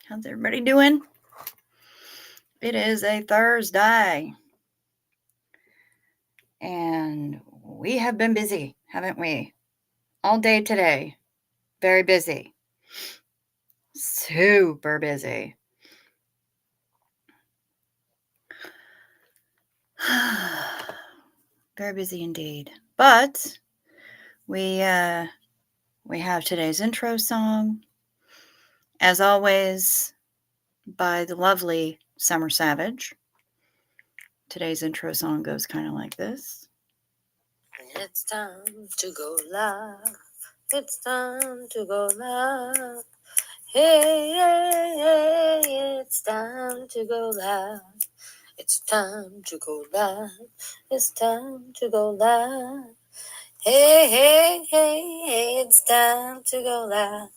How's everybody doing? It is a Thursday. And we have been busy, haven't we? All day today. Very busy. Super busy. Very busy indeed. But we have today's intro song, as always, by the lovely Summer Savage. Today's intro song goes kind of like this. It's time to go live. It's time to go live. Hey, hey, hey, it's time to go live. It's time to go live. It's time to go live. Hey, hey, hey, hey, it's time to go live.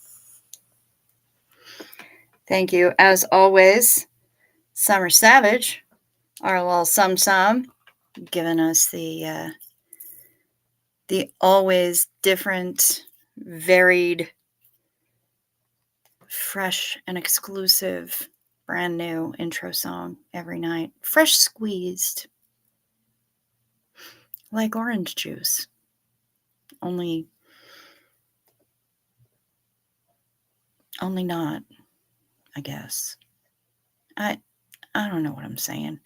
Thank you, as always, Summer Savage, our little sum, giving us the always different, varied, fresh, and exclusive, brand new intro song every night. Fresh squeezed, like orange juice. Only not, I guess. I don't know what I'm saying.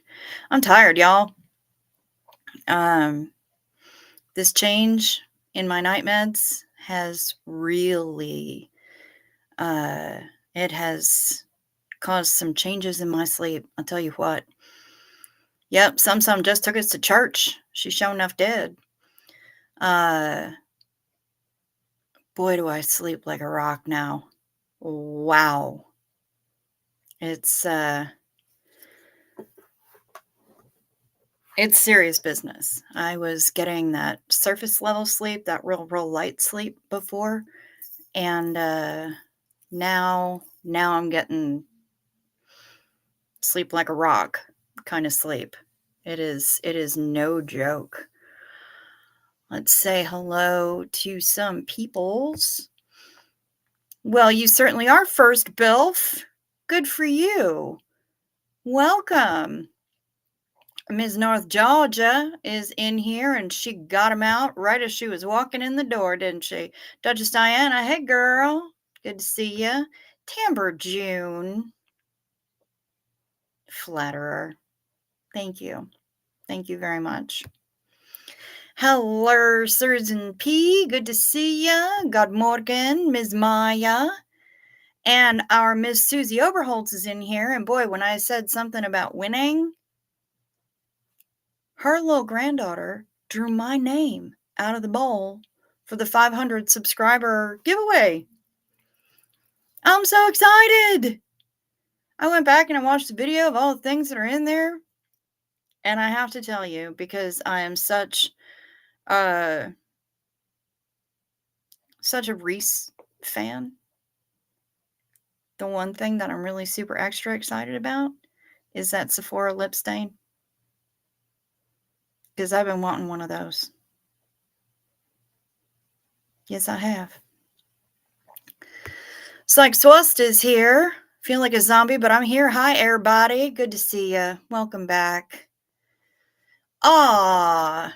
I'm tired, y'all. This change in my night meds has really it has caused some changes in my sleep. I'll tell you what. Yep, Sum just took us to church. She's sure enough dead. Boy, do I sleep like a rock now. Wow. It's serious business. I was getting that surface level sleep, that real light sleep before, and now I'm getting sleep like a rock kind of sleep. It is no joke. Let's say hello to some peoples. Well, you certainly are first, Bilf. Good for you. Welcome. Ms. North Georgia is in here, and she got him out right as she was walking in the door, didn't she? Duchess Diana, hey, girl. Good to see you. Timber June. Flatterer. Thank you. Thank you very much. Hello, Surgeon P. Good to see ya. God morgen, Ms. Maya. And our Miss Susie Oberholtz is in here. And boy, when I said something about winning, her little granddaughter drew my name out of the bowl for the 500 subscriber giveaway. I'm so excited. I went back and I watched the video of all the things that are in there. And I have to tell you, because I am such a Reese fan, the one thing that I'm really super extra excited about is that Sephora lip stain. Because I've been wanting one of those. Yes, I have. Psych Swast is here. Feel like a zombie, but I'm here. Hi, everybody. Good to see you. Welcome back. Bill,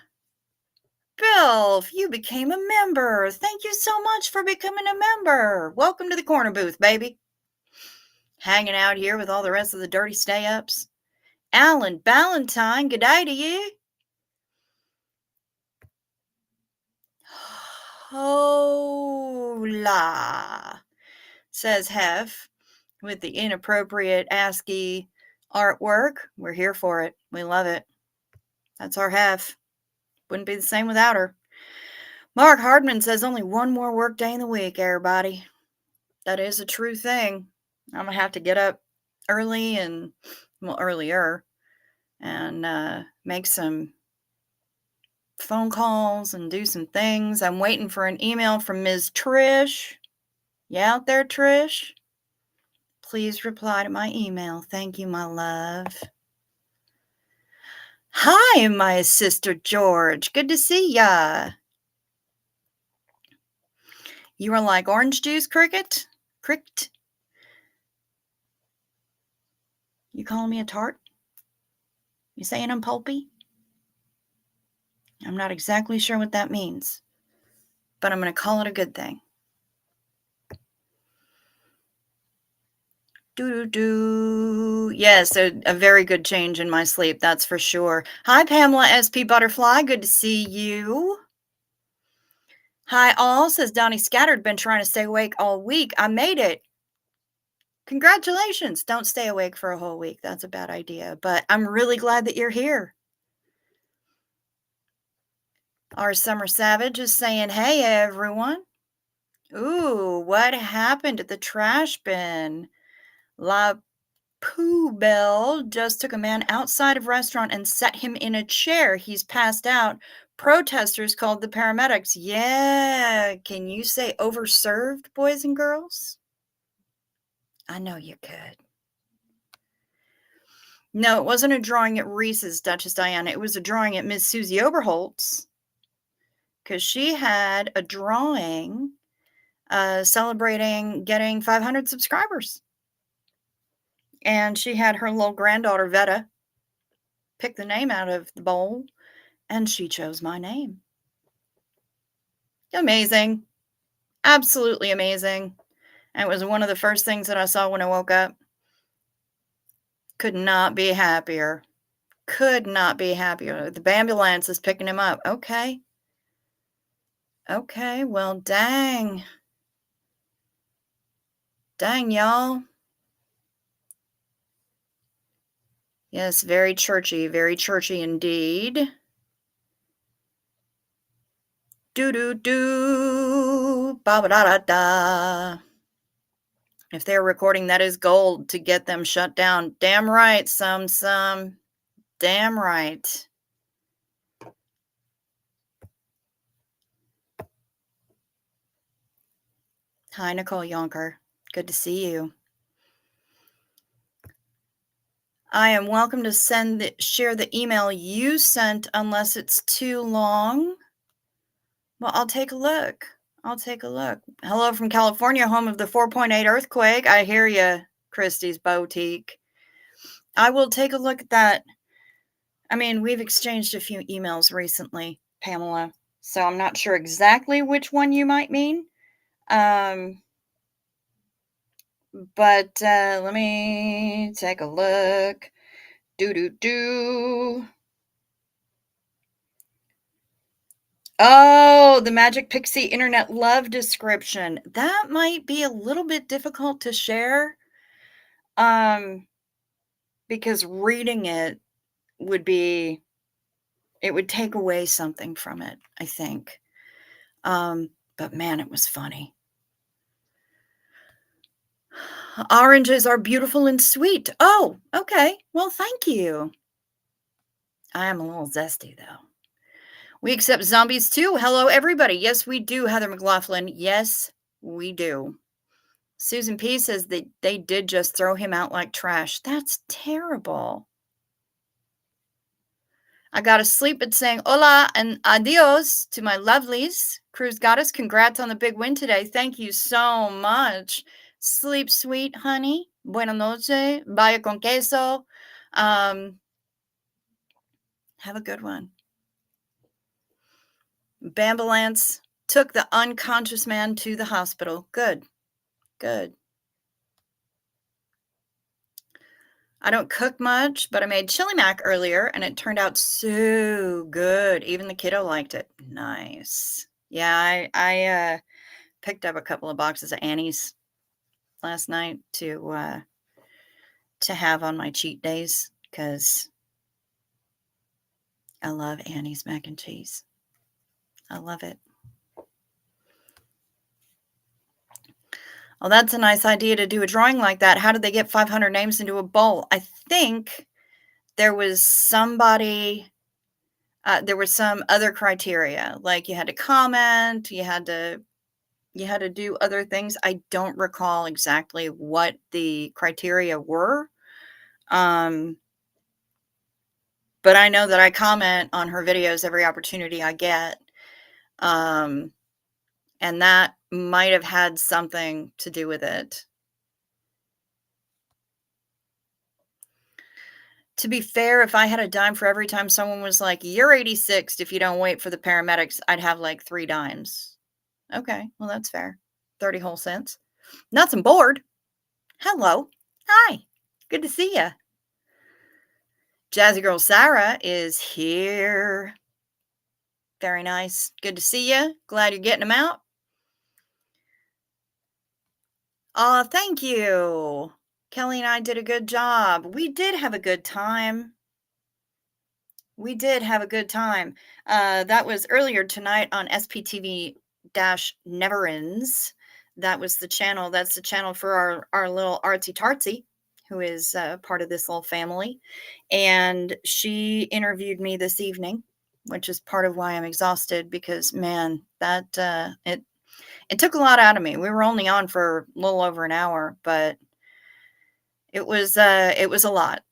you became a member. Thank you so much for becoming a member. Welcome to the corner booth, baby. Hanging out here with all the rest of the dirty stay-ups. Alan Ballantyne, good day to you. Hola, says Hef with the inappropriate ASCII artwork. We're here for it. We love it. That's our Hef. Wouldn't be the same without her. Mark Hardman says only one more work day in the week, everybody. That is a true thing. I'm going to have to get up early and, earlier and make some phone calls and do some things. I'm waiting for an email from Ms. Trish. You out there, Trish? Please reply to my email. Thank you, my love. Hi, my sister George. Good to see ya. You are like orange juice, Cricket? You calling me a tart? You saying I'm pulpy? I'm not exactly sure what that means, but I'm going to call it a good thing. Doo-doo-doo. Yes, a very good change in my sleep, that's for sure. Hi, Pamela SP Butterfly. Good to see you. Hi, all, says Donnie Scattered. Been trying to stay awake all week. I made it. Congratulations. Don't stay awake for a whole week. That's a bad idea, but I'm really glad that you're here. Our Summer Savage is saying, hey, everyone. Ooh, what happened at the trash bin? La Poubelle just took a man outside of restaurant and set him in a chair. He's passed out. Protesters called the paramedics. Yeah, can you say overserved, boys and girls? I know you could. No, it wasn't a drawing at Reese's, Duchess Diana. It was a drawing at Miss Susie Oberholtz, because she had a drawing celebrating getting 500 subscribers. And she had her little granddaughter, Vetta, pick the name out of the bowl, and she chose my name. Amazing. Absolutely amazing. And it was one of the first things that I saw when I woke up. Could not be happier. Could not be happier. The ambulance is picking him up. Okay. Okay, well, dang. Dang, y'all. Yes, very churchy indeed. Do-do-do. Ba-ba-da-da-da. If they're recording, that is gold to get them shut down. Damn right, some. Damn right. Hi, Nicole Yonker. Good to see you. I am welcome to share the email you sent unless it's too long. Well, I'll take a look. Hello from California, home of the 4.8 earthquake. I hear you, Christie's Boutique. I will take a look at that. I mean, we've exchanged a few emails recently, Pamela, so I'm not sure exactly which one you might mean. But let me take a look. Do. Oh, the Magic Pixie Internet Love description. That might be a little bit difficult to share. Because reading it would take away something from it, I think. But man, it was funny. Oranges are beautiful and sweet. Oh, okay. Well, thank you. I am a little zesty, though. We accept zombies too. Hello, everybody. Yes, we do, Heather McLaughlin. Yes, we do. Susan P. says that they did just throw him out like trash. That's terrible. I got to sleep at saying hola and adios to my lovelies. Cruise Goddess, congrats on the big win today. Thank you so much. Sleep sweet, honey. Buenas noches. Vaya con queso. Have a good one. Bambulance took the unconscious man to the hospital. Good. I don't cook much, but I made chili mac earlier and it turned out so good. Even the kiddo liked it. Nice. Yeah, I picked up a couple of boxes of Annie's last night to have on my cheat days because I love Annie's mac and cheese. I love it. Well, that's a nice idea to do a drawing like that. How did they get 500 names into a bowl? I think there was somebody, there was some other criteria, like you had to comment, you had to do other things. I don't recall exactly what the criteria were. But I know that I comment on her videos every opportunity I get. And that might have had something to do with it. To be fair, if I had a dime for every time someone was like, "You're 86 if you don't wait for the paramedics," I'd have, like, 3 dimes. Okay, well, that's fair. 30 whole cents. Nuts and bored. Hello. Hi. Good to see ya. Jazzy Girl Sarah is here. Very nice. Good to see ya. Glad you're getting them out. Aw, thank you. Kelly and I did a good job. We did have a good time. We did have a good time. That was earlier tonight on SPTV dash Never Ends. That was the channel. That's the channel for our little artsy tartsy, who is part of this little family. And she interviewed me this evening, which is part of why I'm exhausted because man, that it took a lot out of me. We were only on for a little over an hour, but it was a lot.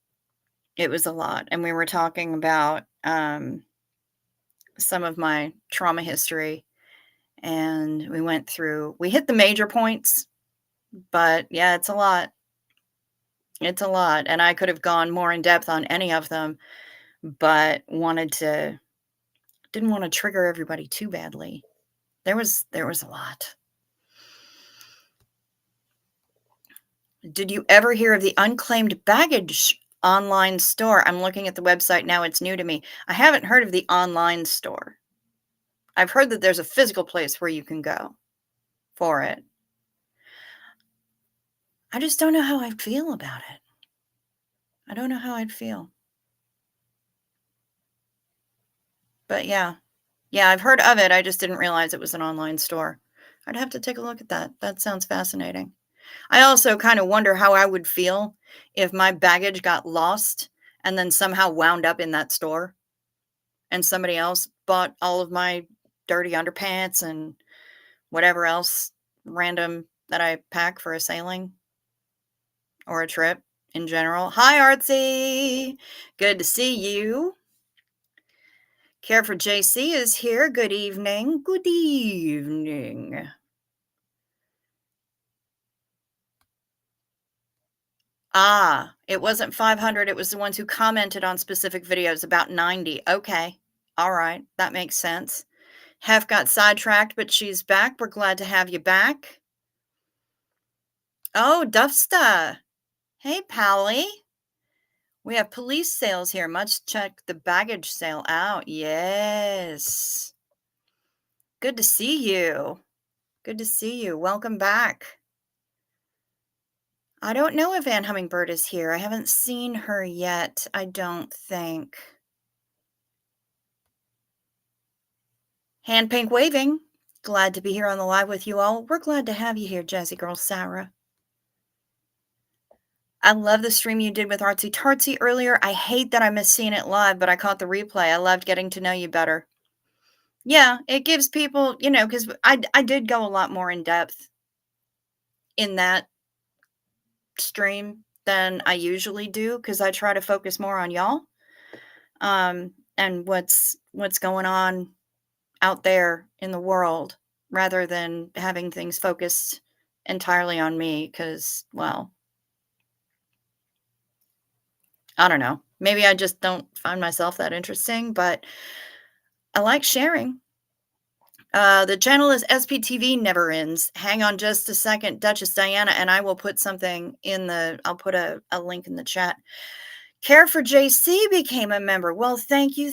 It was a lot. And we were talking about some of my trauma history, and we hit the major points, but yeah, it's a lot. It's a lot, and I could have gone more in depth on any of them, but didn't want to trigger everybody too badly. There was a lot. Did you ever hear of the unclaimed baggage online store? I'm looking at the website now, it's new to me. I haven't heard of the online store. I've heard that there's a physical place where you can go for it. I just don't know how I'd feel about it. I don't know how I'd feel. But yeah. Yeah, I've heard of it. I just didn't realize it was an online store. I'd have to take a look at that. That sounds fascinating. I also kind of wonder how I would feel if my baggage got lost and then somehow wound up in that store and somebody else bought all of my dirty underpants and whatever else random that I pack for a sailing or a trip in general. Hi, Artsy. Good to see you. Care for JC is here. Good evening. Good evening. Ah, it wasn't 500. It was the ones who commented on specific videos, about 90. Okay. All right. That makes sense. Hef got sidetracked, but she's back. We're glad to have you back. Oh, Dufsta. Hey, Pally. We have police sales here. Must check the baggage sale out. Yes. Good to see you. Good to see you. Welcome back. I don't know if Ann Hummingbird is here. I haven't seen her yet, I don't think. Hand pink waving. Glad to be here on the live with you all. We're glad to have you here, Jazzy Girl Sarah. I love the stream you did with Artsy Tartsy earlier. I hate that I missed seeing it live, but I caught the replay. I loved getting to know you better. Yeah, it gives people, because I did go a lot more in depth in that stream than I usually do because I try to focus more on y'all and what's going on out there in the world rather than having things focused entirely on me because, well, I don't know. Maybe I just don't find myself that interesting, but I like sharing. The channel is SPTV Never Ends. Hang on just a second, Duchess Diana, and I will put something I'll put a link in the chat. Care for JC became a member. Well, thank you,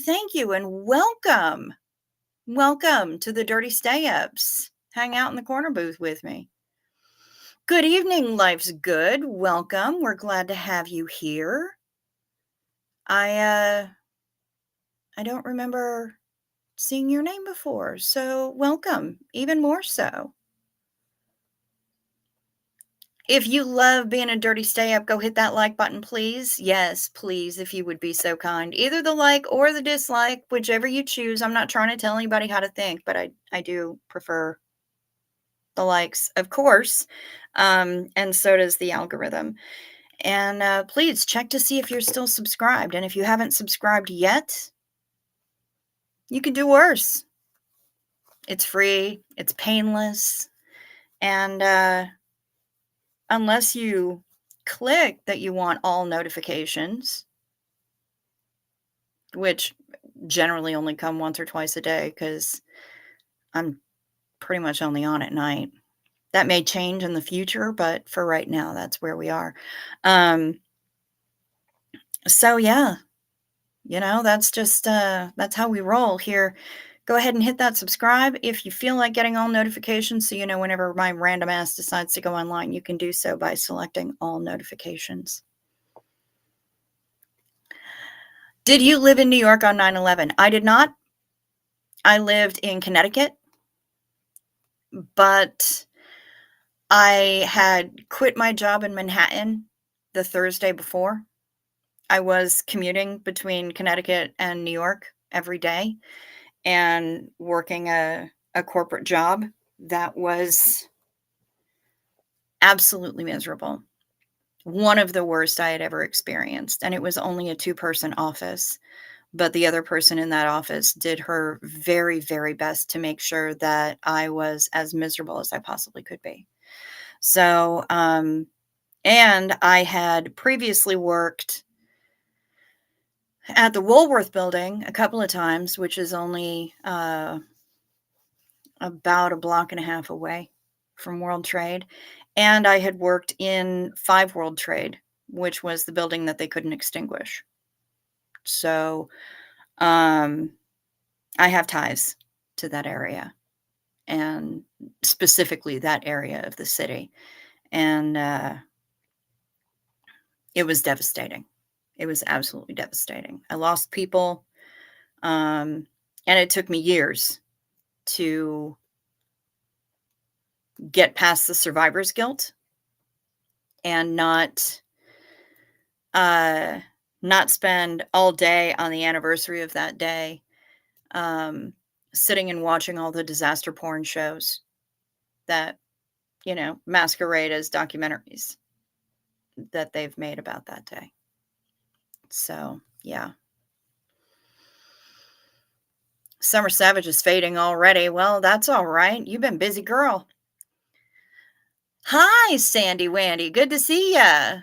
and welcome. Welcome to the Dirty Stay-Ups. Hang out in the corner booth with me. Good evening, Life's Good. Welcome. We're glad to have you here. I don't remember seeing your name before, so welcome, even more so. If you love being a dirty stay-up, go hit that like button, please. Yes, please, if you would be so kind. Either the like or the dislike, whichever you choose. I'm not trying to tell anybody how to think, but I do prefer the likes, of course, and so does the algorithm. And please check to see if you're still subscribed. And if you haven't subscribed yet, you can do worse. It's free, it's painless, and unless you click that you want all notifications, which generally only come once or twice a day because I'm pretty much only on at night. That may change in the future, but for right now, that's where we are. Um, so yeah, that's just that's how we roll here. Go ahead and hit that subscribe if you feel like getting all notifications so you know whenever my random ass decides to go online. You can do so by selecting all notifications. Did you live in New York on 9/11? I did not. I lived in Connecticut, but I had quit my job in Manhattan the Thursday before. I was commuting between Connecticut and New York every day and working a corporate job that was absolutely miserable. One of the worst I had ever experienced. And it was only a 2-person office. But the other person in that office did her very, very best to make sure that I was as miserable as I possibly could be. So, and I had previously worked at the Woolworth building a couple of times, which is only about a block and a half away from World Trade. And I had worked in 5 World Trade, which was the building that they couldn't extinguish. So, I have ties to that area, and specifically that area of the city. And it was devastating. It was absolutely devastating. I lost people, and it took me years to get past the survivor's guilt and not spend all day on the anniversary of that day sitting and watching all the disaster porn shows that masquerade as documentaries that they've made about that day. So yeah, Summer Savage is fading already. Well, that's all right. You've been busy, girl. Hi, Sandy Wandy. Good to see ya.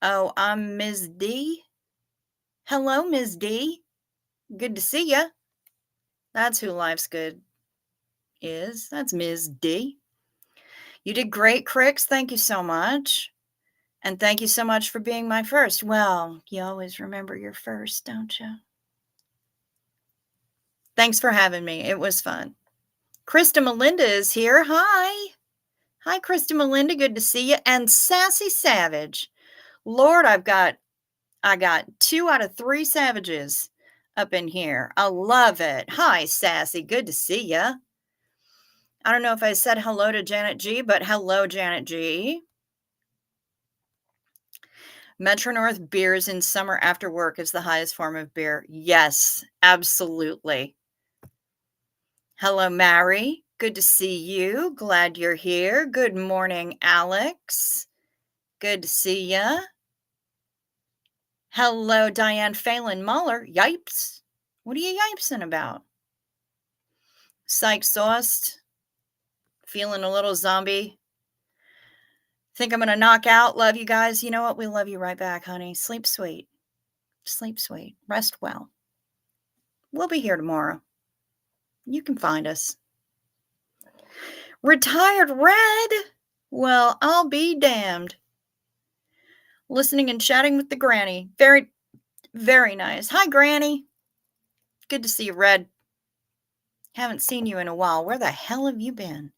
Oh, I'm Ms. D. Hello, Ms. D. Good to see ya. That's who Life's Good is. That's Ms. D. You did great, Cricks. Thank you so much. And thank you so much for being my first. Well, you always remember your first, don't you? Thanks for having me. It was fun. Krista Melinda is here. Hi. Hi, Krista Melinda. Good to see you. And Sassy Savage. Lord, I got 2 out of 3 savages up in here. I love it. Hi, Sassy. Good to see you. I don't know if I said hello to Janet G, but hello, Janet G. Metro North beers in summer after work is the highest form of beer. Yes, absolutely. Hello, Mary. Good to see you. Glad you're here. Good morning, Alex. Good to see ya. Hello, Diane Phelan Muller. Yipes. What are you yipesing about? Psych Sauced. Feeling a little zombie. Think I'm going to knock out. Love you guys. You know what? We love you right back, honey. Sleep sweet. Sleep sweet. Rest well. We'll be here tomorrow. You can find us. Retired Red. Well, I'll be damned. Listening and chatting with the granny. Very, very nice. Hi, Granny. Good to see you, Red. Haven't seen you in a while. Where the hell have you been?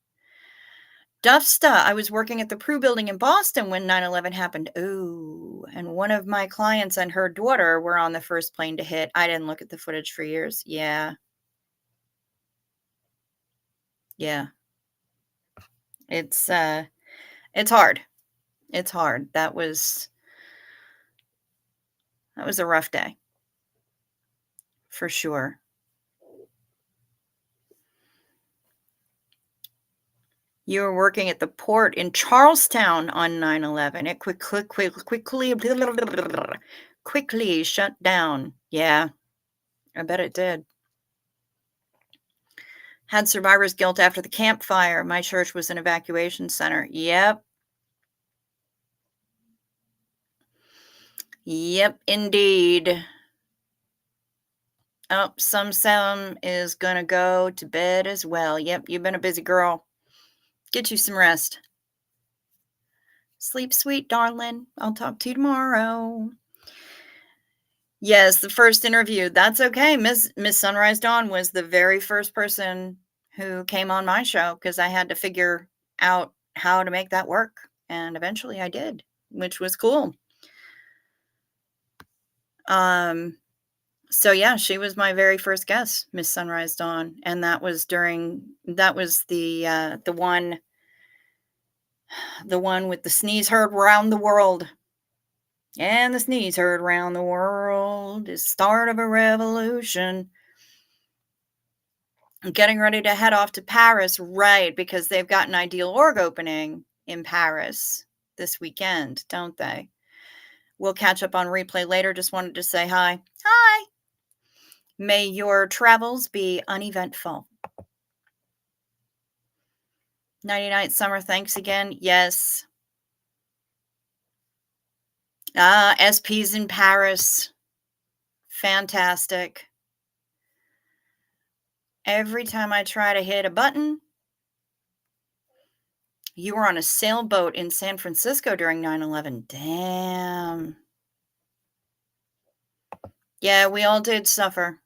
Duffsta. I was working at the Prue building in Boston when 9/11 happened. Ooh, and one of my clients and her daughter were on the first plane to hit. I didn't look at the footage for years. Yeah. Yeah. It's hard. It's hard. That was a rough day. For sure. You were working at the port in Charlestown on 9/11. It quickly shut down. Yeah, I bet it did. Had survivor's guilt after the campfire. My church was an evacuation center. Yep. Yep, indeed. Oh, some is gonna go to bed as well. Yep, you've been a busy girl. Get you some rest. Sleep sweet, darling. I'll talk to you tomorrow. Yes, the first interview. That's okay. Miss Sunrise Dawn was the very first person who came on my show because I had to figure out how to make that work. And eventually I did, which was cool. So yeah, she was my very first guest, Miss Sunrise Dawn. And that was the one with the sneeze heard round the world. And the sneeze heard round the world is start of a revolution. Getting ready to head off to Paris, right, because they've got an Ideal Org opening in Paris this weekend, don't they? We'll catch up on replay later. Just wanted to say hi. Hi. May your travels be uneventful. Nighty night, Summer. Thanks again. Yes. SP's in Paris. Fantastic. Every time I try to hit a button, you were on a sailboat in San Francisco during 9/11. Damn. Yeah, we all did suffer.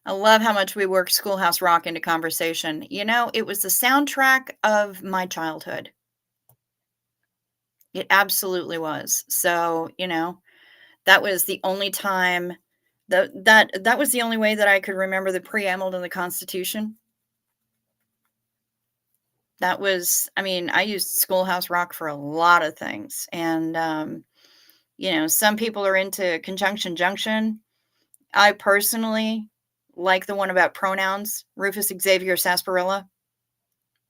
I love how much we worked Schoolhouse Rock into conversation. You know, it was the soundtrack of my childhood. It absolutely was. So, that was the only time that was the only way that I could remember the preamble to the Constitution. That was, I mean, I used Schoolhouse Rock for a lot of things. And, some people are into Conjunction Junction. I personally like the one about pronouns, Rufus Xavier Sarsaparilla.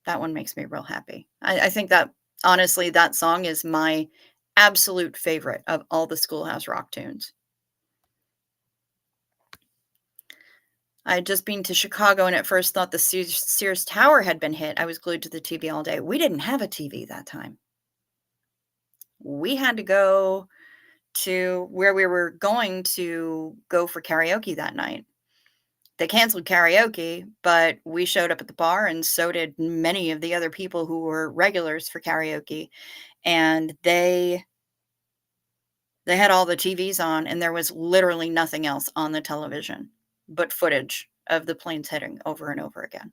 That one makes me real happy. I think that, honestly, that song is my absolute favorite of all the Schoolhouse Rock tunes. I had just been to Chicago and at first thought the Sears Tower had been hit. I was glued to the TV all day. We didn't have a TV that time. We had to go to where we were going to go for karaoke that night. They canceled karaoke, but we showed up at the bar, and so did many of the other people who were regulars for karaoke. And they had all the TVs on, and there was literally nothing else on the television but footage of the planes hitting over and over again.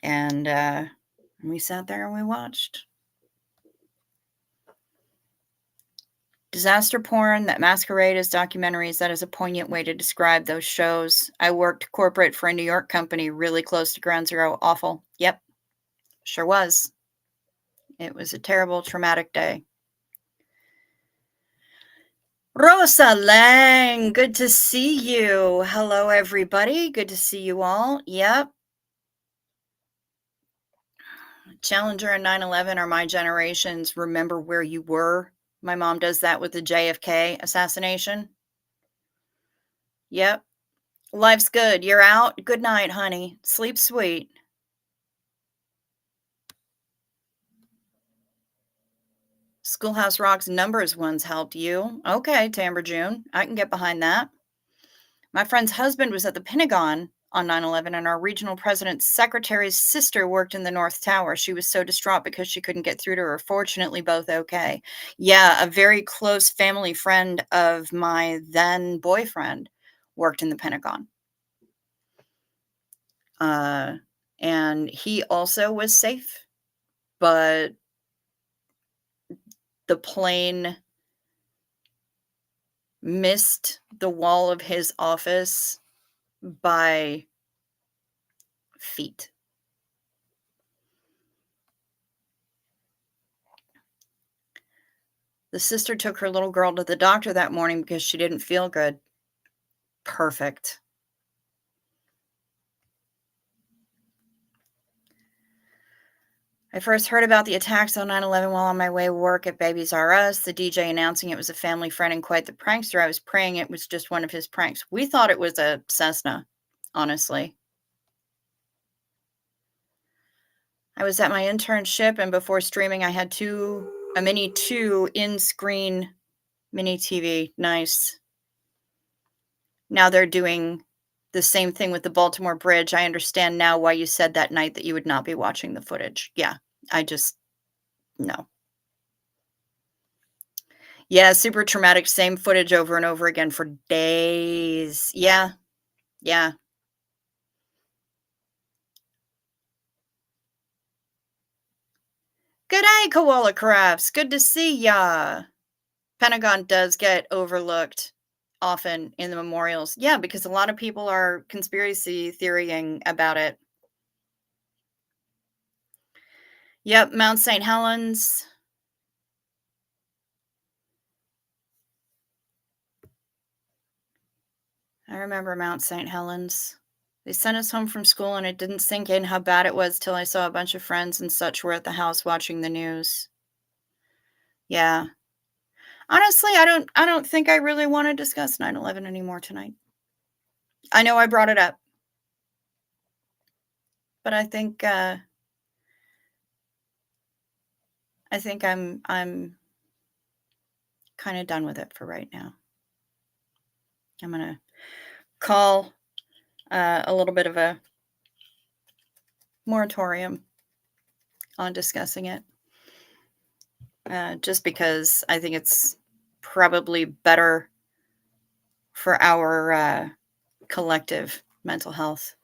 And we sat there and we watched. Disaster porn that masquerade as documentaries, that is a poignant way to describe those shows. I worked corporate for a New York company really close to Ground Zero. Awful. Yep. Sure was. It was a terrible, traumatic day. Rosa Lang, good to see you. Hello, everybody. Good to see you all. Yep. Challenger and 9/11 are my generation's remember where you were. My mom does that with the JFK assassination. Yep. Life's good. You're out. Good night, honey. Sleep sweet. Schoolhouse Rock's Numbers ones helped you. Okay, Tamber June. I can get behind that. My friend's husband was at the Pentagon on 9/11, and our regional president's secretary's sister worked in the North Tower. She was so distraught because she couldn't get through to her. Fortunately, both okay. Yeah, a very close family friend of my then boyfriend worked in the Pentagon. And he also was safe, but the plane missed the wall of his office by feet. The sister took her little girl to the doctor that morning because she didn't feel good. Perfect. I first heard about the attacks on 9/11 while on my way to work at Babies R Us, the DJ announcing it was a family friend and quite the prankster. I was praying it was just one of his pranks. We thought it was a Cessna, honestly. I was at my internship, and before streaming, I had a Mini 2 in-screen mini TV. Nice. Now they're doing the same thing with the Baltimore Bridge. I understand now why you said that night that you would not be watching the footage. Yeah, I just no. Yeah, super traumatic, same footage over and over again for days. Yeah, yeah. Good day, Koala Crafts. Good to see ya. Pentagon does get overlooked often in the memorials. Yeah, because a lot of people are conspiracy theorying about it. Yep, Mount St. Helens. I remember Mount St. Helens. They sent us home from school and it didn't sink in how bad it was till I saw a bunch of friends and such were at the house watching the news. Yeah. Honestly, I don't think I really want to discuss 9/11 anymore tonight. I know I brought it up, but I think I'm kind of done with it for right now. I'm going to call a little bit of a moratorium on discussing it. Just because I think it's probably better for our collective mental health.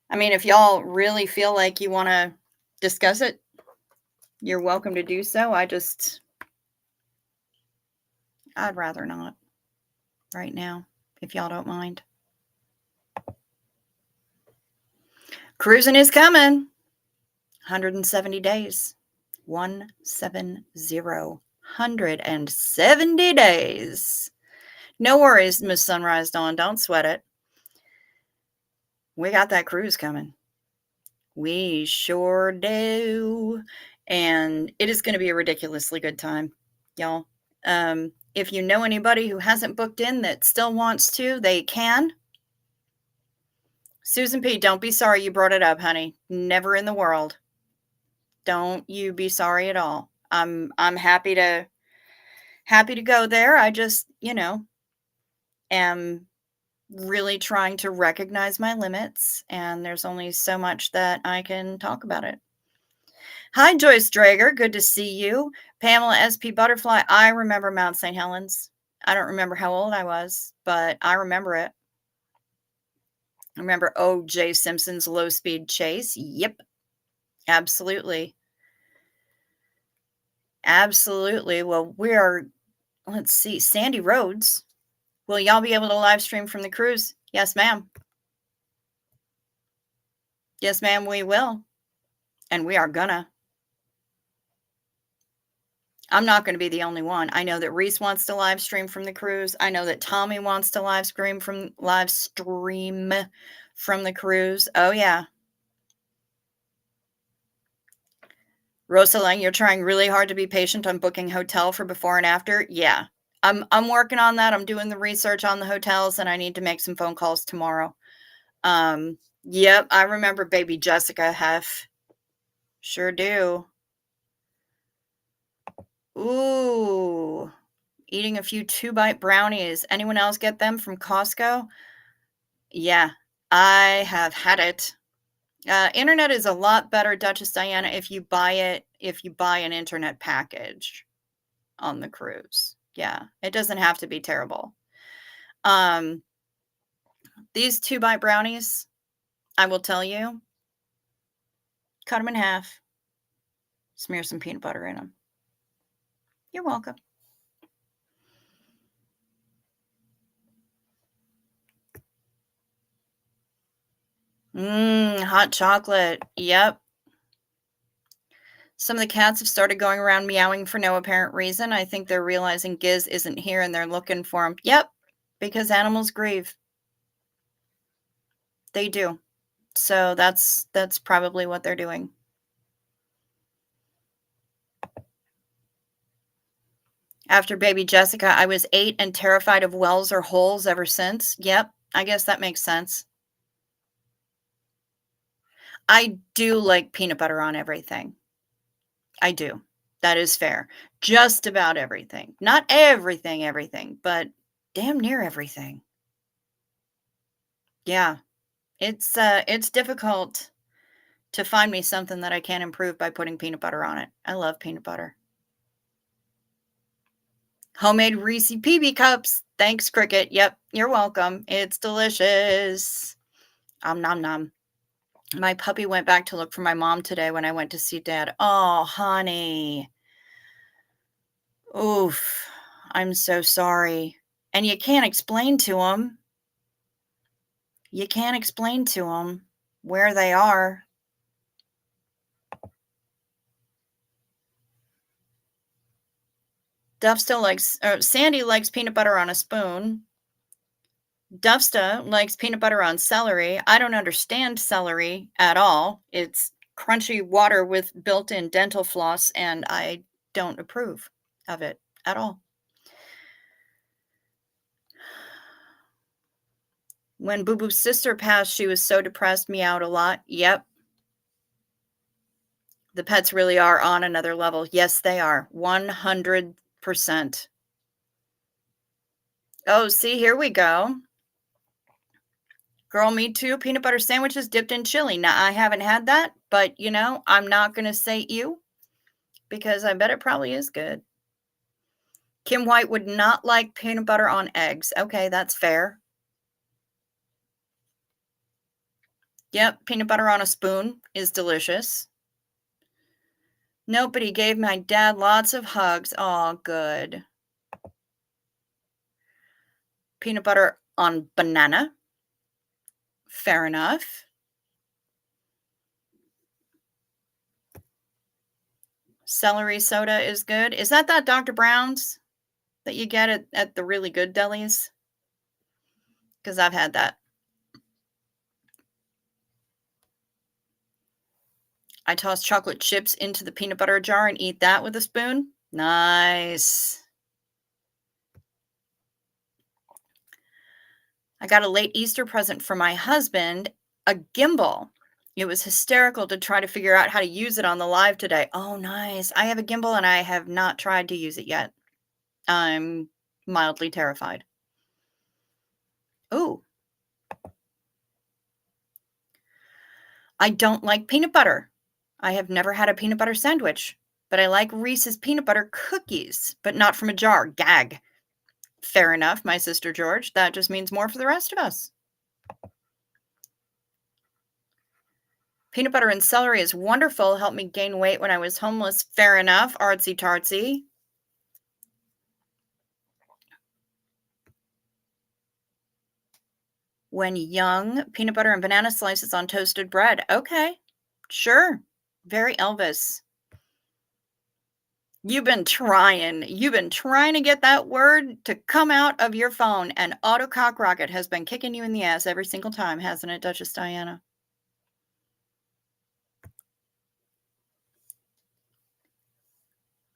I mean, if y'all really feel like you want to discuss it, you're welcome to do so. I'd rather not right now, if y'all don't mind. Cruising is coming. 170 days. 170. 170 days. No worries, Miss Sunrise Dawn. Don't sweat it. We got that cruise coming. We sure do. And it is going to be a ridiculously good time, y'all. If you know anybody who hasn't booked in that still wants to, they can. Susan P., don't be sorry you brought it up, honey. Never in the world. Don't you be sorry at all. I'm happy to go there. I just, am really trying to recognize my limits, and there's only so much that I can talk about it. Hi, Joyce Drager. Good to see you. Pamela SP Butterfly. I remember Mount St. Helens. I don't remember how old I was, but I remember it. I remember O.J. Simpson's low speed chase. Yep. Absolutely. Absolutely. Well, let's see, Sandy Roads. Will y'all be able to live stream from the cruise? Yes, ma'am. Yes, ma'am, we will. And we are gonna. I'm not going to be the only one. I know that Reese wants to live stream from the cruise. I know that Tommy wants to live stream from the cruise. Oh yeah. Rosa Lang, you're trying really hard to be patient on booking hotel for before and after. Yeah. I'm working on that. I'm doing the research on the hotels and I need to make some phone calls tomorrow. Yep, I remember baby Jessica Heff. Sure do. Ooh. Eating a few 2-bite brownies. Anyone else get them from Costco? Yeah, I have had it. Internet is a lot better, Duchess Diana, if you buy an internet package on the cruise. Yeah, it doesn't have to be terrible. These 2-bite brownies, I will tell you, cut them in half, smear some peanut butter in them. You're welcome. Hot chocolate. Yep. Some of the cats have started going around meowing for no apparent reason. I think they're realizing Giz isn't here and they're looking for him. Yep, because animals grieve. They do. So that's probably what they're doing. After baby Jessica, I was 8 and terrified of wells or holes ever since. Yep, I guess that makes sense. I do like peanut butter on everything. I do. That is fair. Just about everything. Not everything, but damn near everything. Yeah, it's difficult to find me something that I can't improve by putting peanut butter on it. I love peanut butter. Homemade Reese PB cups. Thanks, Cricket. Yep, you're welcome. It's delicious. Nom nom. My puppy went back to look for my mom today when I went to see Dad. Oh, honey. Oof. I'm so sorry. And you can't explain to him. You can't explain to him where they are. Sandy likes peanut butter on a spoon. Dufsta likes peanut butter on celery. I don't understand celery at all. It's crunchy water with built-in dental floss, and I don't approve of it at all. When Boo Boo's sister passed, she was so depressed, meowed a lot. Yep. The pets really are on another level. Yes, they are. 100%. Oh, see, here we go. Girl, me too. Peanut butter sandwiches dipped in chili. Now, I haven't had that, but, I'm not going to say ew because I bet it probably is good. Kim White would not like peanut butter on eggs. Okay, that's fair. Yep, peanut butter on a spoon is delicious. Nope, but he gave my dad lots of hugs. Oh, good. Peanut butter on banana. Fair enough. Celery soda is good. Is that Dr. Brown's that you get at the really good delis? Because I've had that. I toss chocolate chips into the peanut butter jar and eat that with a spoon. Nice. I got a late Easter present for my husband, a gimbal. It was hysterical to try to figure out how to use it on the live today. Oh, nice. I have a gimbal and I have not tried to use it yet. I'm mildly terrified. Ooh. I don't like peanut butter. I have never had a peanut butter sandwich, but I like Reese's peanut butter cookies, but not from a jar. Gag. Fair enough, my sister George. That just means more for the rest of us. Peanut butter and celery is wonderful. Helped me gain weight when I was homeless. Fair enough, artsy tartsy. When young, peanut butter and banana slices on toasted bread. Okay, sure. Very Elvis. You've been trying to get that word to come out of your phone, and Autocock Rocket has been kicking you in the ass every single time, hasn't it, Duchess Diana?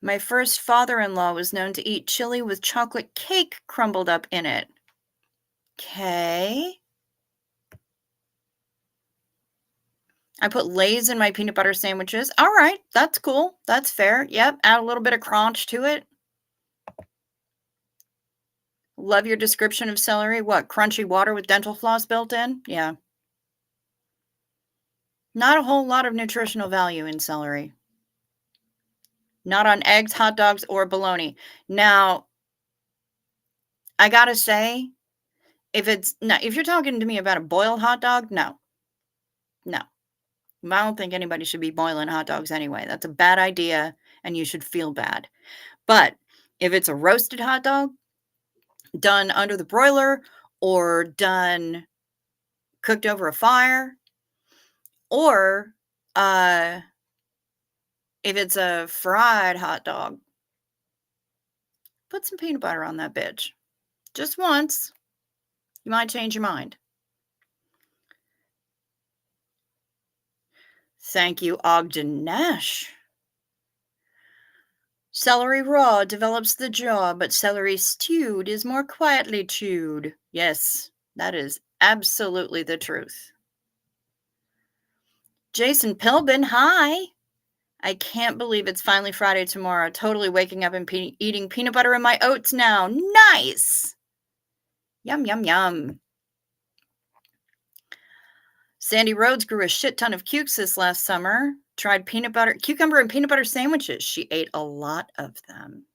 My first father-in-law was known to eat chili with chocolate cake crumbled up in it. Okay. I put Lay's in my peanut butter sandwiches. All right, that's cool. That's fair. Yep, add a little bit of crunch to it. Love your description of celery. What, crunchy water with dental floss built in? Yeah. Not a whole lot of nutritional value in celery. Not on eggs, hot dogs, or bologna. Now, I gotta say, if you're talking to me about a boiled hot dog, no. I don't think anybody should be boiling hot dogs anyway. That's a bad idea, and you should feel bad. But if it's a roasted hot dog, done under the broiler or done cooked over a fire, or if it's a fried hot dog, put some peanut butter on that bitch. Just once. You might change your mind. Thank you, Ogden Nash. Celery raw develops the jaw, but celery stewed is more quietly chewed. Yes, that is absolutely the truth. Jason Pilbin, hi. I can't believe it's finally Friday tomorrow. Totally waking up and eating peanut butter in my oats now. Nice. Yum, yum, yum. Sandy Rhodes grew a shit ton of cukes this last summer. Tried cucumber and peanut butter sandwiches. She ate a lot of them.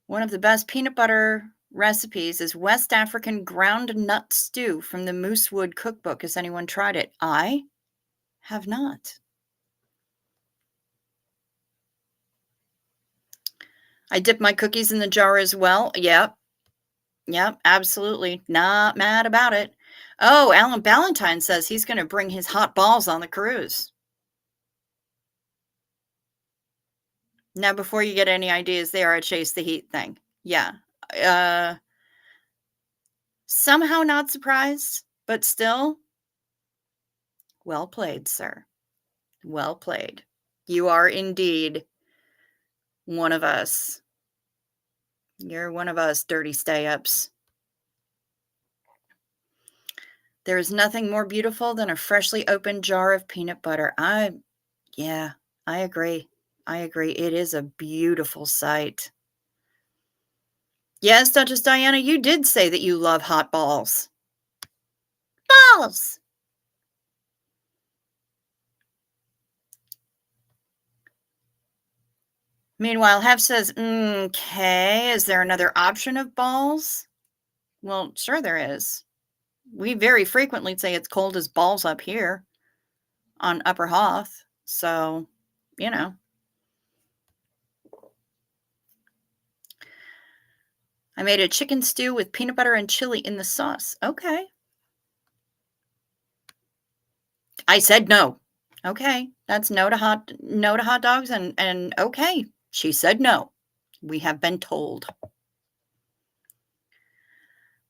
One of the best peanut butter recipes is West African ground nut stew from the Moosewood cookbook. Has anyone tried it? I have not. I dip my cookies in the jar as well. Yep. Yep, absolutely. Not mad about it. Oh, Alan Ballantyne says he's going to bring his hot balls on the cruise. Now, before you get any ideas, they are a chase the heat thing. Yeah. Somehow not surprised, but still, well played, sir. Well played. You are indeed one of us. You're one of us dirty stay-ups. There is nothing more beautiful than a freshly opened jar of peanut butter. Yeah, I agree. I agree. It is a beautiful sight. Yes, Duchess Diana, you did say that you love hot balls. Balls! Meanwhile, Hef says, okay, is there another option of balls? Well, sure there is. We very frequently say it's cold as balls up here on Upper Hoth. So, you know. I made a chicken stew with peanut butter and chili in the sauce. Okay. I said no. Okay. That's no to hot dogs and okay. She said no. We have been told.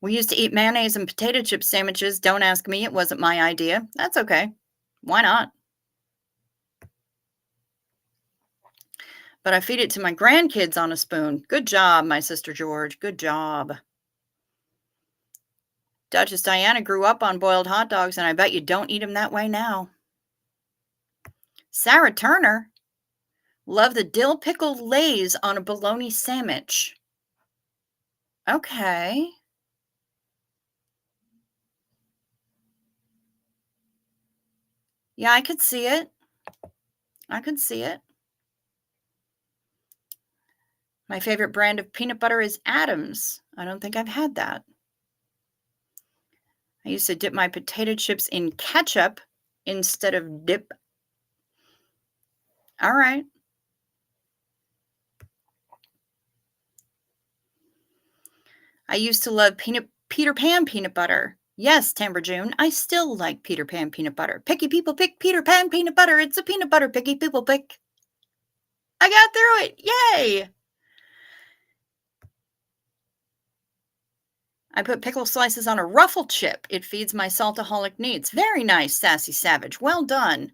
We used to eat mayonnaise and potato chip sandwiches. Don't ask me. It wasn't my idea. That's okay. Why not? But I feed it to my grandkids on a spoon. Good job, my sister George. Good job. Duchess Diana grew up on boiled hot dogs, and I bet you don't eat them that way now. Sarah Turner. Love the dill pickle Lay's on a bologna sandwich. Okay. Yeah, I could see it. I could see it. My favorite brand of peanut butter is Adams. I don't think I've had that. I used to dip my potato chips in ketchup instead of dip. All right. I used to love Peter Pan peanut butter. Yes, Timber June, I still like Peter Pan peanut butter. Picky people pick Peter Pan peanut butter. It's a peanut butter picky people pick. I got through it. Yay! I put pickle slices on a ruffle chip. It feeds my saltaholic needs. Very nice, Sassy Savage. Well done.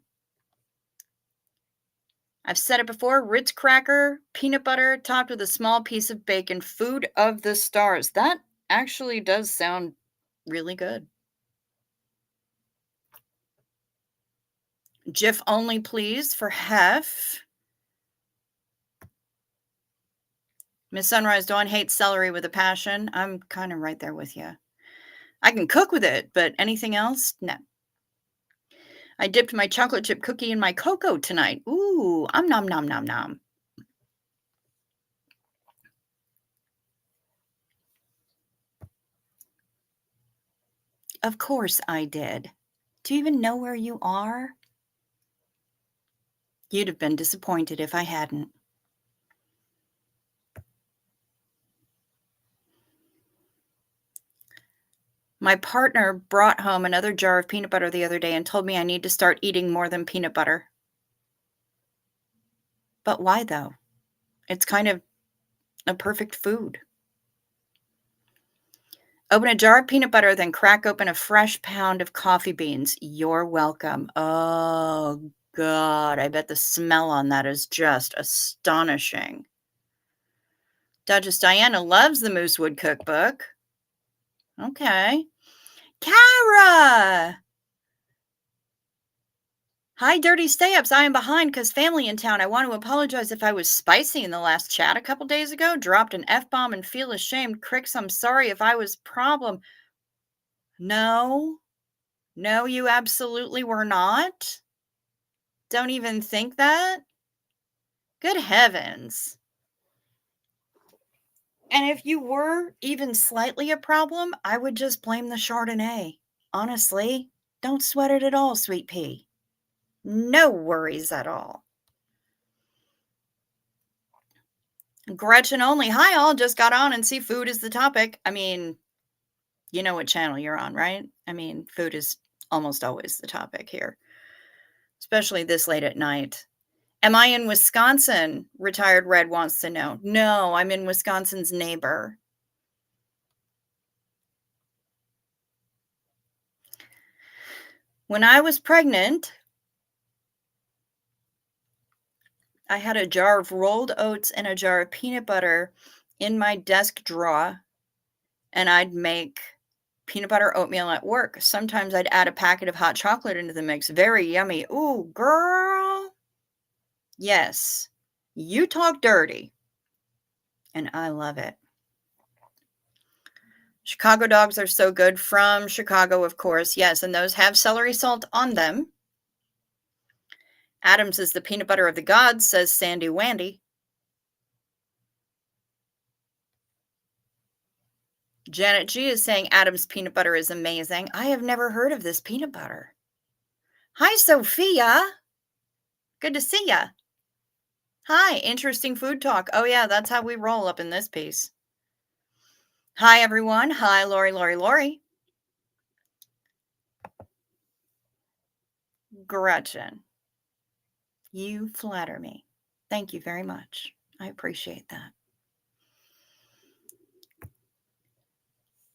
I've said it before, Ritz cracker, peanut butter, topped with a small piece of bacon. Food of the stars. That actually does sound really good. Jif only, please, for Hef. Miss Sunrise Dawn hates celery with a passion. I'm kind of right there with you. I can cook with it, but anything else? No. I dipped my chocolate chip cookie in my cocoa tonight. Ooh, nom nom nom nom. Of course I did. Do you even know where you are? You'd have been disappointed if I hadn't. My partner brought home another jar of peanut butter the other day and told me I need to start eating more than peanut butter. But why, though? It's kind of a perfect food. Open a jar of peanut butter, then crack open a fresh pound of coffee beans. You're welcome. Oh, God. I bet the smell on that is just astonishing. Duchess Diana loves the Moosewood cookbook. Okay. Kara! Hi, Dirty Stay-Ups. I am behind because family in town. I want to apologize if I was spicy in the last chat a couple days ago. Dropped an F-bomb and feel ashamed. Cricks, I'm sorry if I was problem. No. No, you absolutely were not. Don't even think that. Good heavens. And if you were even slightly a problem, I would just blame the Chardonnay. Honestly, don't sweat it at all, sweet pea. No worries at all. Gretchen only. Hi, all. Just got on and see food is the topic. I mean, you know what channel you're on, right? I mean, food is almost always the topic here, especially this late at night. Am I in Wisconsin? Retired Red wants to know. No, I'm in Wisconsin's neighbor. When I was pregnant, I had a jar of rolled oats and a jar of peanut butter in my desk drawer, and I'd make peanut butter oatmeal at work. Sometimes I'd add a packet of hot chocolate into the mix. Very yummy. Ooh, girl. Yes. You talk dirty, and I love it. Chicago dogs are so good. From Chicago, of course. Yes, and those have celery salt on them. Adams is the peanut butter of the gods, says Sandy Wandy. Janet G is saying Adam's peanut butter is amazing. I have never heard of this peanut butter. Hi, Sophia. Good to see ya. Hi, interesting food talk. Oh, yeah, that's how we roll up in this piece. Hi, everyone. Hi, Lori. Gretchen, you flatter me. Thank you very much. I appreciate that.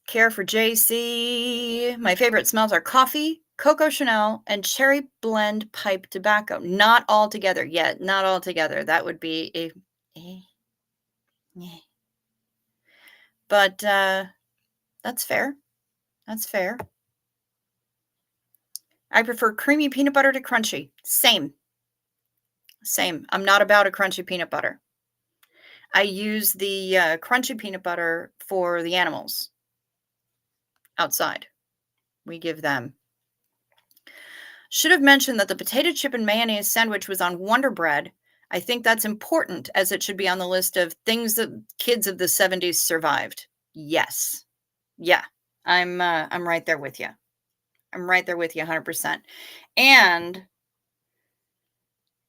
Care for JC. My favorite smells are coffee, Coco Chanel, and cherry blend pipe tobacco. Not all together yet. Not all together. That would be a. But that's fair. That's fair. I prefer creamy peanut butter to crunchy. Same. I'm not about a crunchy peanut butter. I use the crunchy peanut butter for the animals outside. We give them. Should have mentioned that the potato chip and mayonnaise sandwich was on Wonder Bread. I think that's important as it should be on the list of things that kids of the 70s survived. Yes. Yeah. I'm right there with you. I'm right there with you 100%. And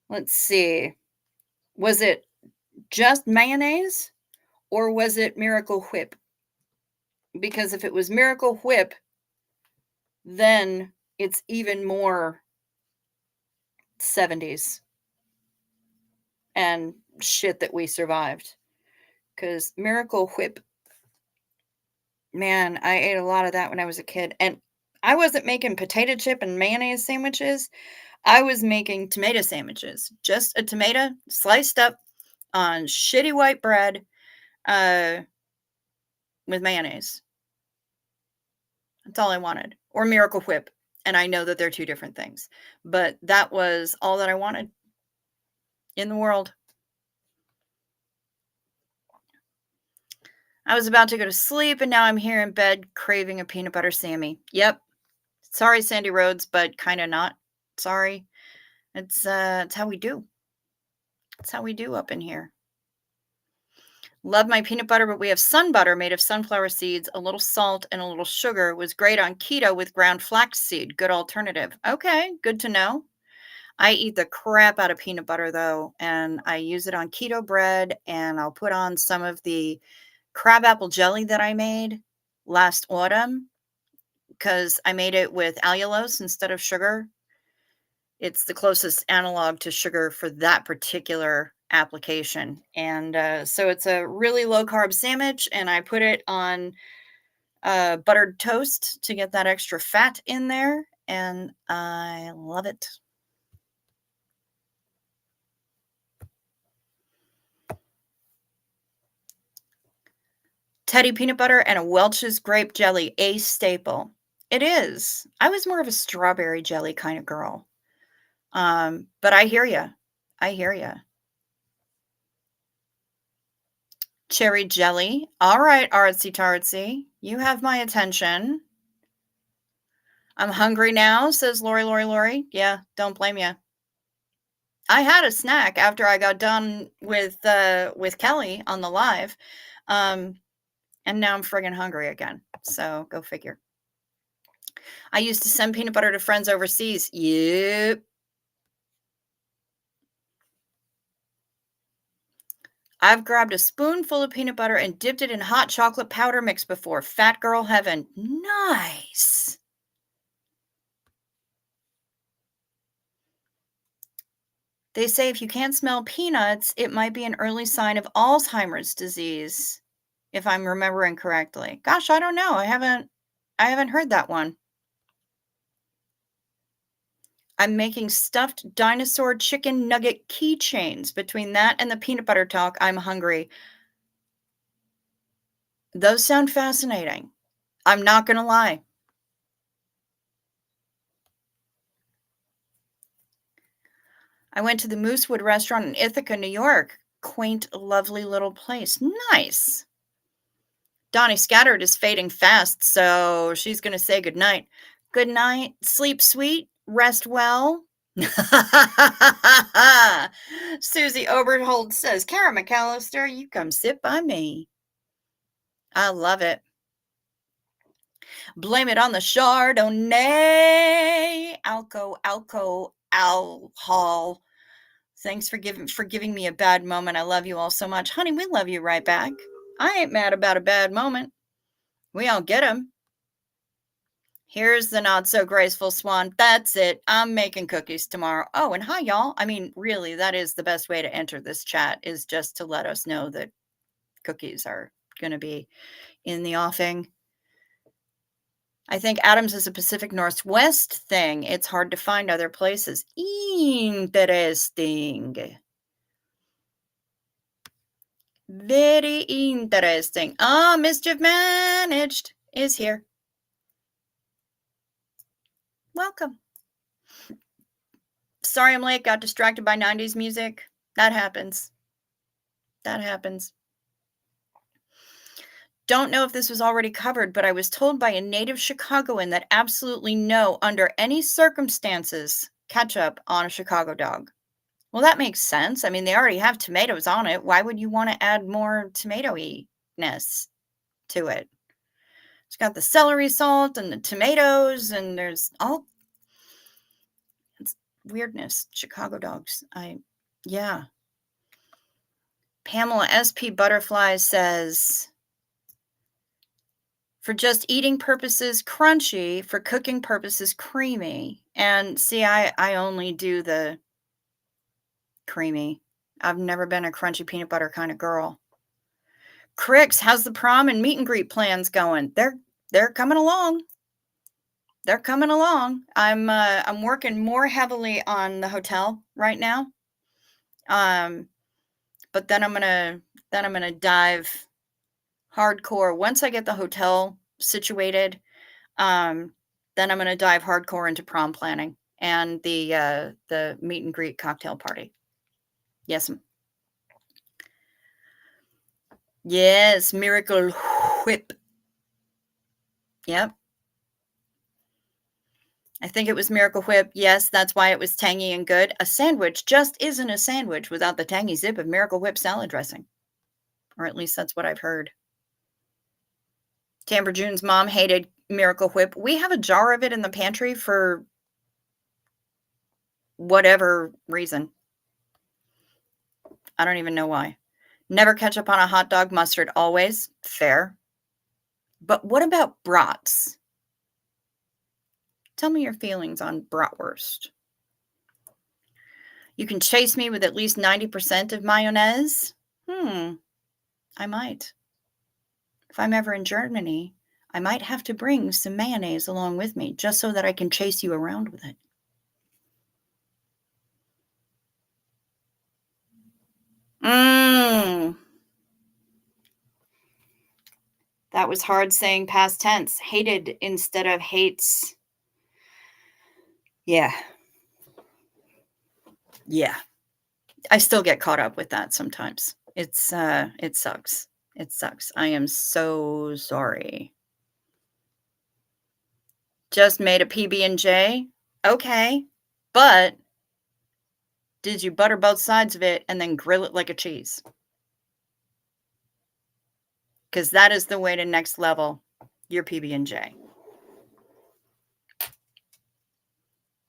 let's see. Was it just mayonnaise or was it Miracle Whip? Because if it was Miracle Whip, then it's even more 70s and shit that we survived. Because Miracle Whip, man, I ate a lot of that when I was a kid. And I wasn't making potato chip and mayonnaise sandwiches. I was making tomato sandwiches. Just a tomato sliced up on shitty white bread with mayonnaise. That's all I wanted. Or Miracle Whip. And I know that they're two different things. But that was all that I wanted in the world. I was about to go to sleep, and now I'm here in bed craving a peanut butter Sammy. Yep. Sorry, Sandy Rhodes, but kind of not sorry. It's how we do. It's how we do up in here. Love my peanut butter, but we have sun butter made of sunflower seeds, a little salt, and a little sugar. It was great on keto with ground flaxseed. Good alternative. Okay, good to know. I eat the crap out of peanut butter, though, and I use it on keto bread, and I'll put on some of the crabapple jelly that I made last autumn because I made it with allulose instead of sugar. It's the closest analog to sugar for that particular application. And so it's a really low carb sandwich, and I put it on buttered toast to get that extra fat in there, and I love it. Teddy peanut butter and a Welch's grape jelly, a staple. It is. I was more of a strawberry jelly kind of girl. But I hear you. I hear you. Cherry jelly. All right, artsy tartsy. You have my attention. I'm hungry now, says Lori. Yeah, don't blame you. I had a snack after I got done with Kelly on the live. And now I'm friggin' hungry again. So go figure. I used to send peanut butter to friends overseas. Yep. I've grabbed a spoonful of peanut butter and dipped it in hot chocolate powder mix before. Fat girl heaven. Nice. They say if you can't smell peanuts, it might be an early sign of Alzheimer's disease, if I'm remembering correctly. Gosh, I don't know. I haven't heard that one. I'm making stuffed dinosaur chicken nugget keychains. Between that and the peanut butter talk, I'm hungry. Those sound fascinating. I'm not going to lie. I went to the Moosewood restaurant in Ithaca, New York. Quaint, lovely little place. Nice. Donnie Scattered is fading fast, so she's going to say goodnight. Good night. Sleep sweet. Rest well. Susie Oberhold says, Kara McAllister, you come sit by me. I love it. Blame it on the Chardonnay. Alcohol. Thanks for giving me a bad moment. I love you all so much. Honey, we love you right back. I ain't mad about a bad moment. We all get them. Here's the not so graceful swan. That's it. I'm making cookies tomorrow. Oh, and hi, y'all. I mean, really, that is the best way to enter this chat, is just to let us know that cookies are going to be in the offing. I think Adams is a Pacific Northwest thing. It's hard to find other places. Interesting. Very interesting. Ah, Mischief Managed is here. Welcome. Sorry I'm late. Got distracted by 90s music. That happens. Don't know if this was already covered, but I was told by a native Chicagoan that absolutely no, under any circumstances, ketchup on a Chicago dog. Well, that makes sense. I mean, they already have tomatoes on it. Why would you want to add more tomato-y-ness to it? It's got the celery salt and the tomatoes, and there's all it's weirdness. Chicago dogs. Yeah. Pamela SP Butterfly says, for just eating purposes, crunchy. For cooking purposes, creamy. And see, I only do the creamy. I've never been a crunchy peanut butter kind of girl. Cricks, how's the prom and meet and greet plans going? They're coming along. They're coming along. I'm working more heavily on the hotel right now. But then I'm gonna dive hardcore once I get the hotel situated. Then I'm gonna dive hardcore into prom planning and the meet and greet cocktail party. Yes, Miracle Whip. Yep. I think it was Miracle Whip. Yes, that's why it was tangy and good. A sandwich just isn't a sandwich without the tangy zip of Miracle Whip salad dressing. Or at least that's what I've heard. Tamber June's mom hated Miracle Whip. We have a jar of it in the pantry for whatever reason. I don't even know why. Never ketchup on a hot dog, mustard always. Fair. But what about brats? Tell me your feelings on bratwurst. You can chase me with at least 90% of mayonnaise? I might. If I'm ever in Germany, I might have to bring some mayonnaise along with me just so that I can chase you around with it. That was hard saying past tense. Hated instead of hates. Yeah. Yeah. I still get caught up with that sometimes. It sucks. It sucks. I am so sorry. Just made a PB&J? Okay. But did you butter both sides of it and then grill it like a cheese? Because that is the way to next level your PB&J.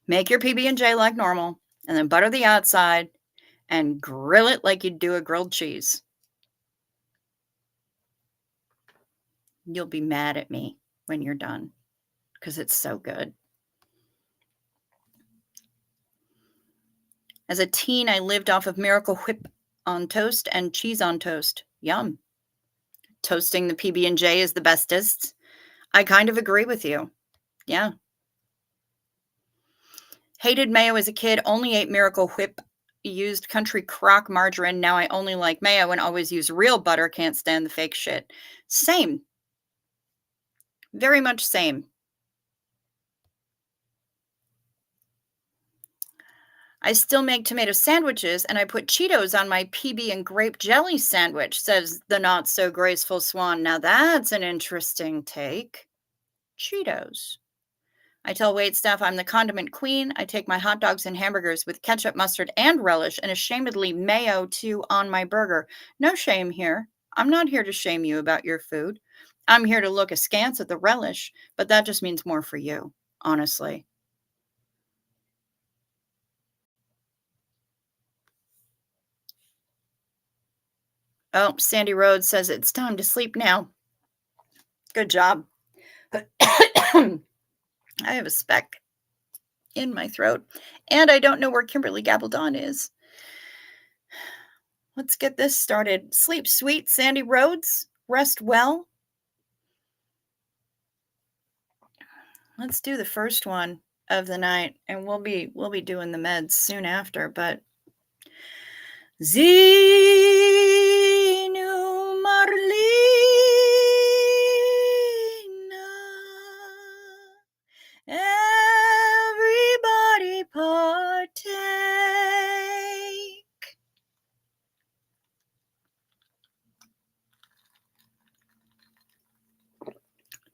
Make your PB&J like normal and then butter the outside and grill it like you'd do a grilled cheese. You'll be mad at me when you're done because it's so good. As a teen, I lived off of Miracle Whip on toast and cheese on toast. Yum. Toasting the PB&J is the bestest. I kind of agree with you. Yeah. Hated mayo as a kid, only ate Miracle Whip, used country crock margarine. Now I only like mayo and always use real butter. Can't stand the fake shit. Same. Very much same. I still make tomato sandwiches and I put Cheetos on my PB and grape jelly sandwich, says the not so graceful swan. Now that's an interesting take. Cheetos. I tell waitstaff I'm the condiment queen. I take my hot dogs and hamburgers with ketchup, mustard, and relish, and ashamedly mayo too on my burger. No shame here. I'm not here to shame you about your food. I'm here to look askance at the relish, but that just means more for you, honestly. Oh, Sandy Rhodes says it's time to sleep now. Good job. I have a speck in my throat, and I don't know where Kimberly Gabaldon is. Let's get this started. Sleep sweet, Sandy Rhodes. Rest well. Let's do the first one of the night, and we'll be doing the meds soon after. But Zinu Marlina, everybody partake.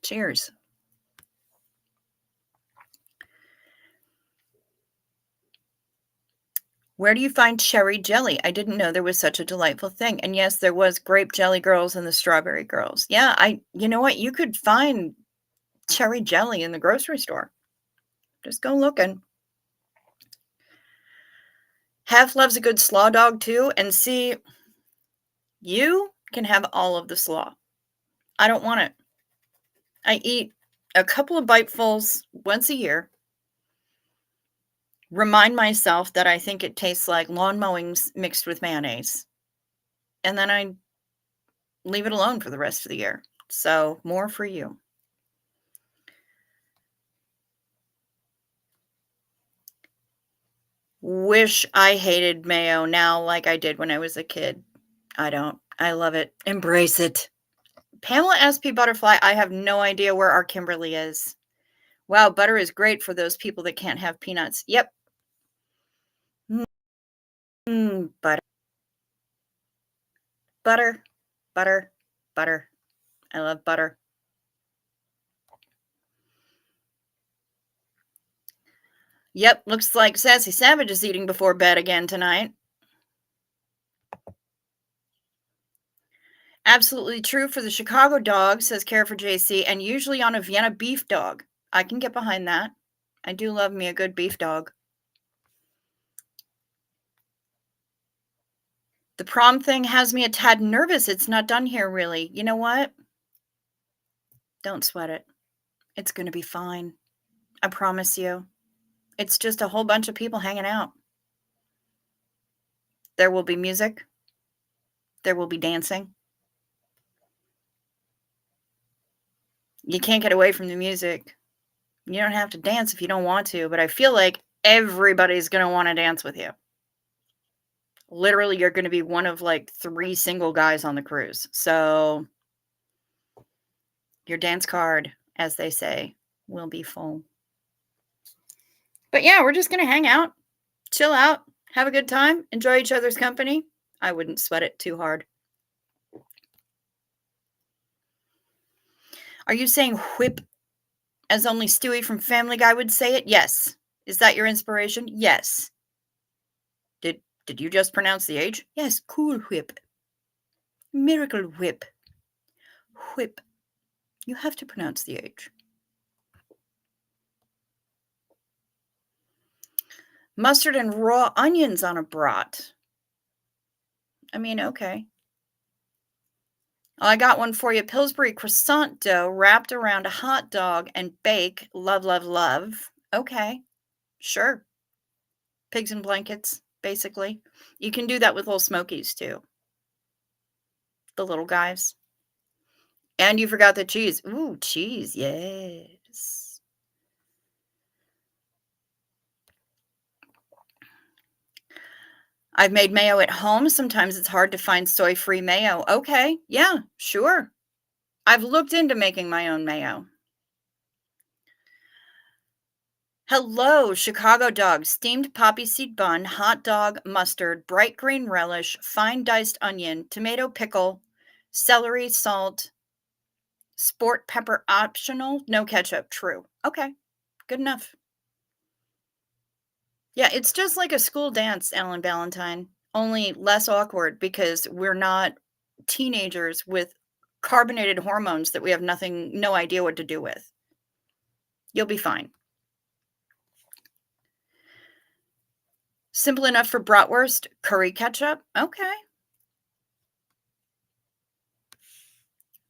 Cheers. Where do you find cherry jelly? I didn't know there was such a delightful thing. And yes, there was grape jelly girls and the strawberry girls. Yeah, you know what? You could find cherry jelly in the grocery store. Just go looking. Half loves a good slaw dog too. And see, you can have all of the slaw. I don't want it. I eat a couple of bitefuls once a year. Remind myself that I think it tastes like lawn mowings mixed with mayonnaise. And then I leave it alone for the rest of the year. So more for you. Wish I hated mayo now like I did when I was a kid. I don't. I love it. Embrace it. Pamela SP Butterfly, I have no idea where our Kimberly is. Wow, butter is great for those people that can't have peanuts. Yep. Butter. Butter. Butter. Butter. I love butter. Yep, looks like Sassy Savage is eating before bed again tonight. Absolutely true for the Chicago dog, says Care for JC, and usually on a Vienna beef dog. I can get behind that. I do love me a good beef dog. The prom thing has me a tad nervous. It's not done here, really. You know what? Don't sweat it. It's going to be fine. I promise you. It's just a whole bunch of people hanging out. There will be music. There will be dancing. You can't get away from the music. You don't have to dance if you don't want to, but I feel like everybody's going to want to dance with you. Literally, you're going to be one of like 3 single guys on the cruise. So your dance card, as they say, will be full. But yeah, we're just going to hang out, chill out, Have a good time. Enjoy each other's company. I wouldn't sweat it too hard. Are you saying whip as only Stewie from Family Guy would say it? Yes. Is that your inspiration? Yes. Did you just pronounce the H? Yes, Cool Whip. Miracle Whip. Whip. You have to pronounce the H. Mustard and raw onions on a brat. I mean, okay. I got one for you. Pillsbury croissant dough wrapped around a hot dog and bake. Love, love, love. Okay, sure. Pigs in blankets, basically. You can do that with little smokies too. The little guys. And you forgot the cheese. Ooh, cheese, yes. I've made mayo at home. Sometimes it's hard to find soy-free mayo. Okay, yeah, sure. I've looked into making my own mayo. Hello, Chicago dog, steamed poppy seed bun, hot dog, mustard, bright green relish, fine diced onion, tomato pickle, celery, salt, sport pepper optional, no ketchup. True. Okay, good enough. Yeah, it's just like a school dance, Ellen Valentine, only less awkward because we're not teenagers with carbonated hormones that we have no idea what to do with. You'll be fine. Simple enough for bratwurst, curry ketchup. Okay.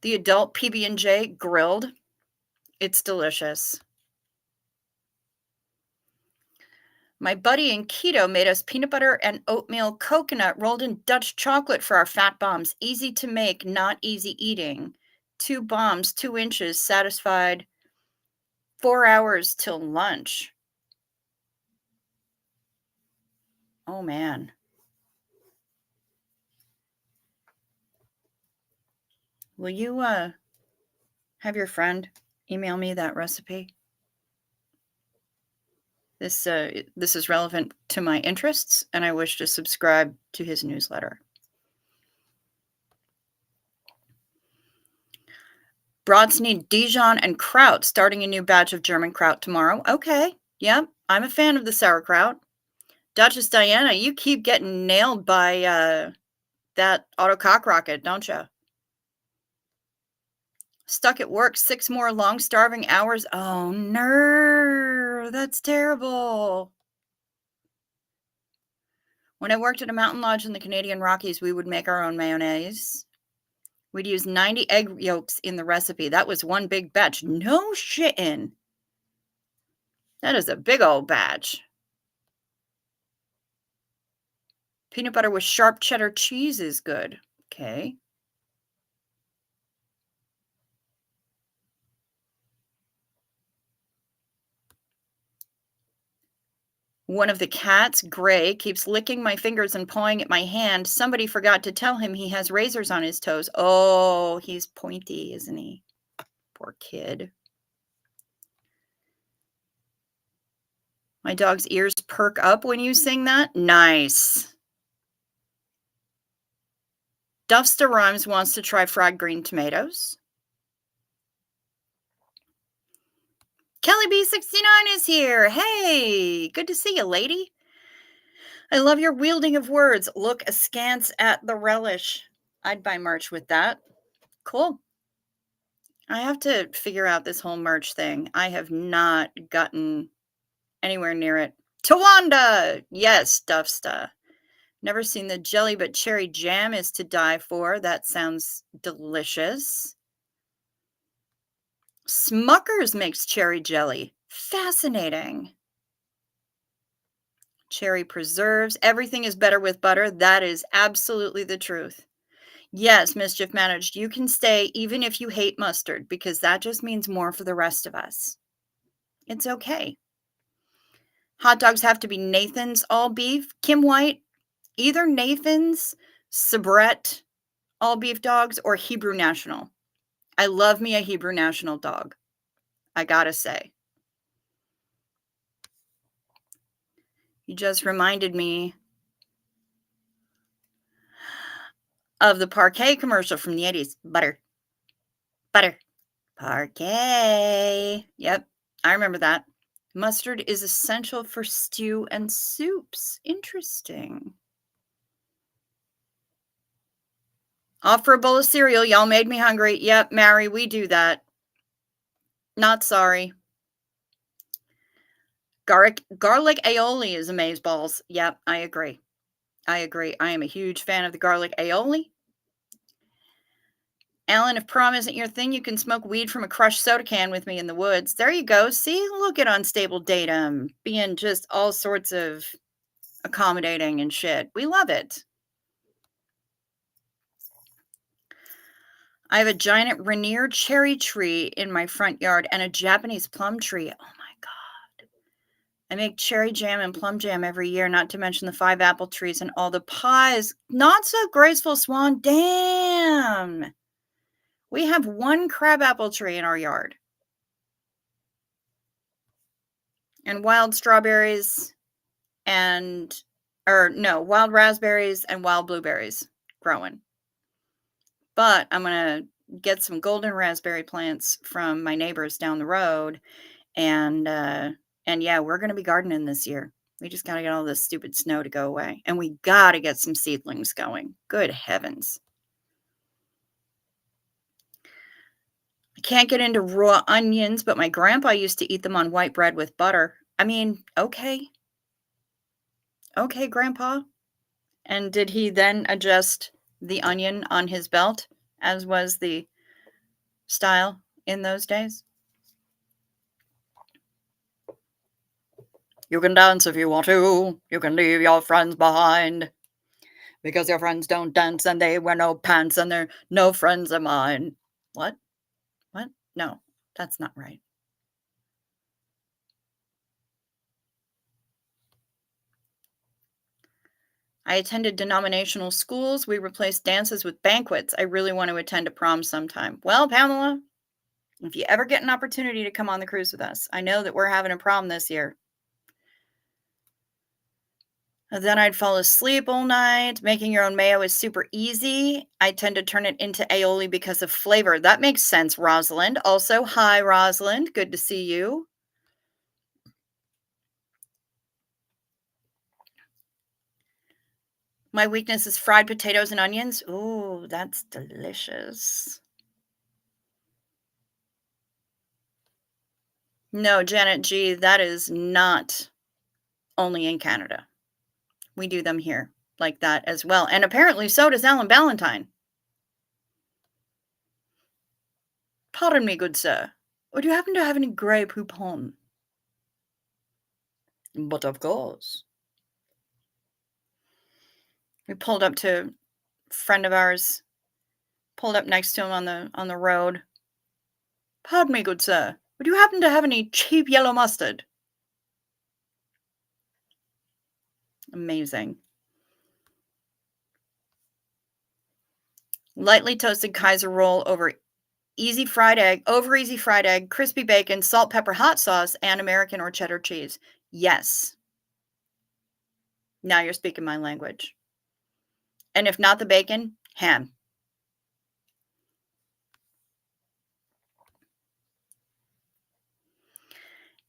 The adult PB&J grilled. It's delicious. My buddy in keto made us peanut butter and oatmeal coconut rolled in Dutch chocolate for our fat bombs. Easy to make, not easy eating. 2 bombs, 2 inches, satisfied. 4 hours till lunch. Oh, man. Will you have your friend email me that recipe? This is relevant to my interests, and I wish to subscribe to his newsletter. Brats need Dijon and kraut, starting a new batch of German kraut tomorrow. Okay, yep, I'm a fan of the sauerkraut. Duchess Diana, you keep getting nailed by that auto cock rocket, don't you? Stuck at work 6 more long starving hours. Oh, no, that's terrible. When I worked at a mountain lodge in the Canadian Rockies, we would make our own mayonnaise. We'd use 90 egg yolks in the recipe. That was one big batch. No shitting. That is a big old batch. Peanut butter with sharp cheddar cheese is good. Okay. One of the cats, Gray, keeps licking my fingers and pawing at my hand. Somebody forgot to tell him he has razors on his toes. Oh, he's pointy, isn't he? Poor kid. My dog's ears perk up when you sing that. Nice. Duffster Rhymes wants to try fried green tomatoes. Kelly B69 is here. Hey, good to see you, lady. I love your wielding of words. Look askance at the relish. I'd buy merch with that. Cool. I have to figure out this whole merch thing. I have not gotten anywhere near it. Tawanda! Yes, Duffsta. Never seen the jelly, but cherry jam is to die for. That sounds delicious. Smucker's makes cherry jelly. Fascinating. Cherry preserves. Everything is better with butter. That is absolutely the truth. Yes, Mischief Managed, you can stay even if you hate mustard, because that just means more for the rest of us. It's okay. Hot dogs have to be Nathan's all beef. Kim White, either Nathan's, Sabrett all beef dogs, or Hebrew National. I love me a Hebrew National dog, I gotta say. You just reminded me of the Parquet commercial from the 80s. Butter, butter, Parquet. Yep, I remember that. Mustard is essential for stew and soups. Interesting. Offer a bowl of cereal. Y'all made me hungry. Yep, Mary, we do that. Not sorry. Garlic aioli is amazeballs. Yep, I agree. I am a huge fan of the garlic aioli. Alan, if prom isn't your thing, you can smoke weed from a crushed soda can with me in the woods. There you go. See, look at unstable datum being just all sorts of accommodating and shit. We love it. I have a giant Rainier cherry tree in my front yard and a Japanese plum tree. Oh my God. I make cherry jam and plum jam every year, not to mention the 5 apple trees and all the pies. Not so graceful, Swan. Damn. We have 1 crabapple tree in our yard. And wild strawberries wild raspberries and wild blueberries growing. But I'm going to get some golden raspberry plants from my neighbors down the road. And yeah, we're going to be gardening this year. We just got to get all this stupid snow to go away. And we got to get some seedlings going. Good heavens. I can't get into raw onions, but my grandpa used to eat them on white bread with butter. I mean, okay. Okay, Grandpa. And did he then adjust the onion on his belt, as was the style in those days? You can dance if you want to. You can leave your friends behind. Because your friends don't dance and they wear no pants and they're no friends of mine. What? What? No, that's not right. I attended denominational schools. We replaced dances with banquets. I really want to attend a prom sometime. Well, Pamela, if you ever get an opportunity to come on the cruise with us, I know that we're having a prom this year. And then I'd fall asleep all night. Making your own mayo is super easy. I tend to turn it into aioli because of flavor. That makes sense, Rosalind. Also, hi, Rosalind. Good to see you. My weakness is fried potatoes and onions. Ooh, that's delicious. No, Janet G, that is not only in Canada. We do them here like that as well. And apparently so does Alan Ballantyne. Pardon me, good sir. Would you happen to have any Grey Poupon? But of course. We pulled up to a friend of ours, pulled up next to him on the road. Pardon me, good sir. Would you happen to have any cheap yellow mustard? Amazing. Lightly toasted Kaiser roll over easy fried egg, crispy bacon, salt, pepper, hot sauce, and American or cheddar cheese. Yes. Now you're speaking my language. And if not the bacon, ham.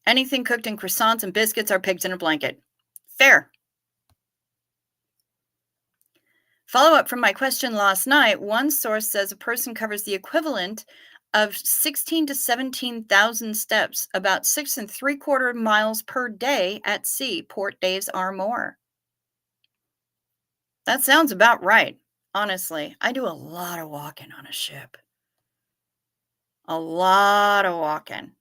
Anything cooked in croissants and biscuits are pigs in a blanket. Fair. Follow up from my question last night. One source says a person covers the equivalent of 16 to 17,000 steps, about 6.75 miles per day at sea. Port days are more. That sounds about right. Honestly, I do a lot of walking on a ship. A lot of walking.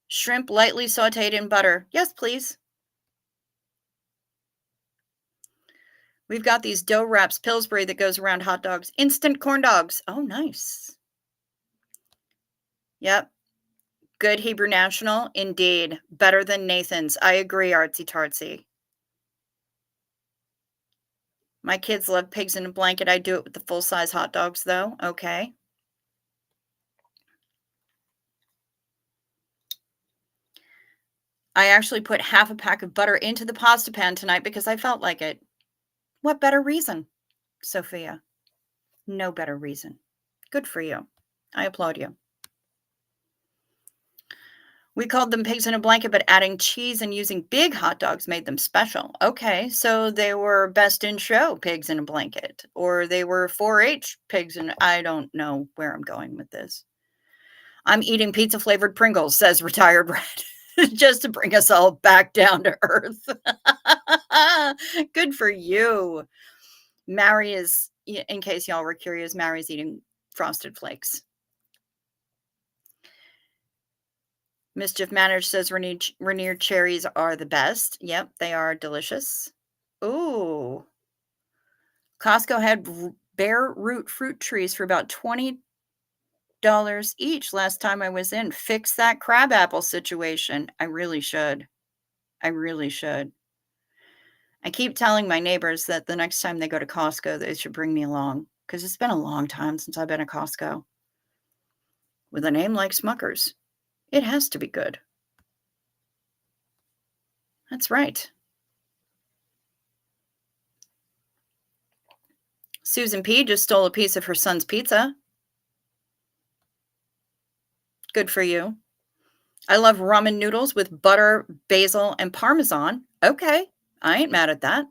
Shrimp lightly sauteed in butter. Yes, please. We've got these dough wraps, Pillsbury, that goes around hot dogs. Instant corn dogs. Oh, nice. Yep. Good Hebrew National. Indeed. Better than Nathan's. I agree, Artsy Tartsy. My kids love pigs in a blanket. I do it with the full-size hot dogs, though. Okay. I actually put half a pack of butter into the pasta pan tonight because I felt like it. What better reason? Sophia. No better reason. Good for you. I applaud you. We called them pigs in a blanket, but adding cheese and using big hot dogs made them special. Okay, so they were best in show pigs in a blanket, or they were 4-H pigs in. I don't know where I'm going with this. I'm eating pizza flavored Pringles, says Retired Red, just to bring us all back down to earth. Good for you. Mary is, in case y'all were curious, Mary's eating Frosted Flakes. Mischief Managed says Rainier cherries are the best. Yep, they are delicious. Ooh. Costco had bare root fruit trees for about $20 each last time I was in. Fix that crabapple situation. I really should. I really should. I keep telling my neighbors that the next time they go to Costco, they should bring me along because it's been a long time since I've been at Costco. With a name like Smucker's, it has to be good. That's right. Susan P. just stole a piece of her son's pizza. Good for you. I love ramen noodles with butter, basil, and Parmesan. Okay, I ain't mad at that.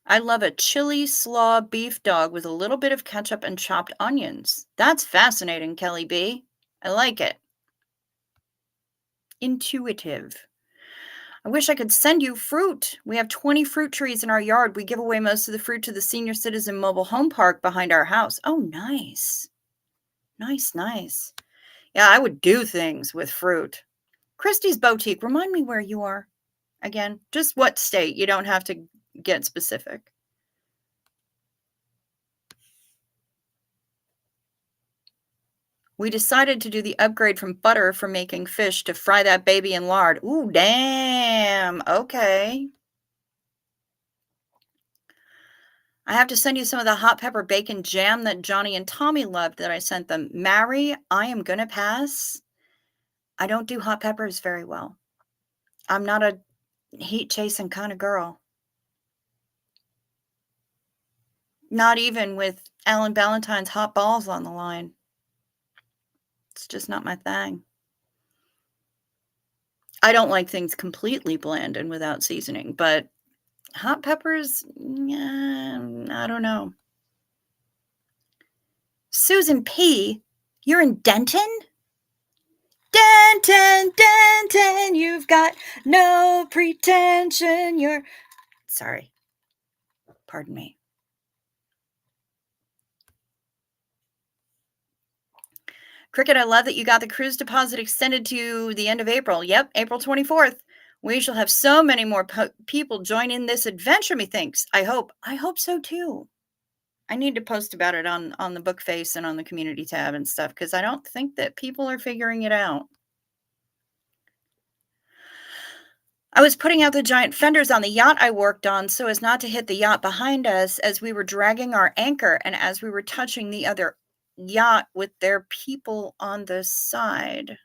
I love a chili slaw beef dog with a little bit of ketchup and chopped onions. That's fascinating, Kelly B. I like it. Intuitive. I wish I could send you fruit. We have 20 fruit trees in our yard. We give away most of the fruit to the senior citizen mobile home park behind our house. Oh, nice. Nice, nice. Yeah, I would do things with fruit. Christie's Boutique, remind me where you are again. Just what state. You don't have to get specific. We decided to do the upgrade from butter for making fish to fry that baby in lard. Ooh, damn. Okay. I have to send you some of the hot pepper bacon jam that Johnny and Tommy loved that I sent them. Mary, I am going to pass. I don't do hot peppers very well. I'm not a heat chasing kind of girl. Not even with Alan Ballantyne's hot balls on the line. It's just not my thing. I don't like things completely bland and without seasoning, but hot peppers, yeah, I don't know. Susan P., you're in Denton? Denton, you've got no pretension. You're sorry. Pardon me. Cricket, I love that you got the cruise deposit extended to the end of April. Yep, April 24th. We shall have so many more people join in this adventure, methinks. I hope so too. I need to post about it on the book face and on the community tab and stuff because I don't think that people are figuring it out. I was putting out the giant fenders on the yacht I worked on so as not to hit the yacht behind us as we were dragging our anchor and as we were touching the other yacht with their people on the side.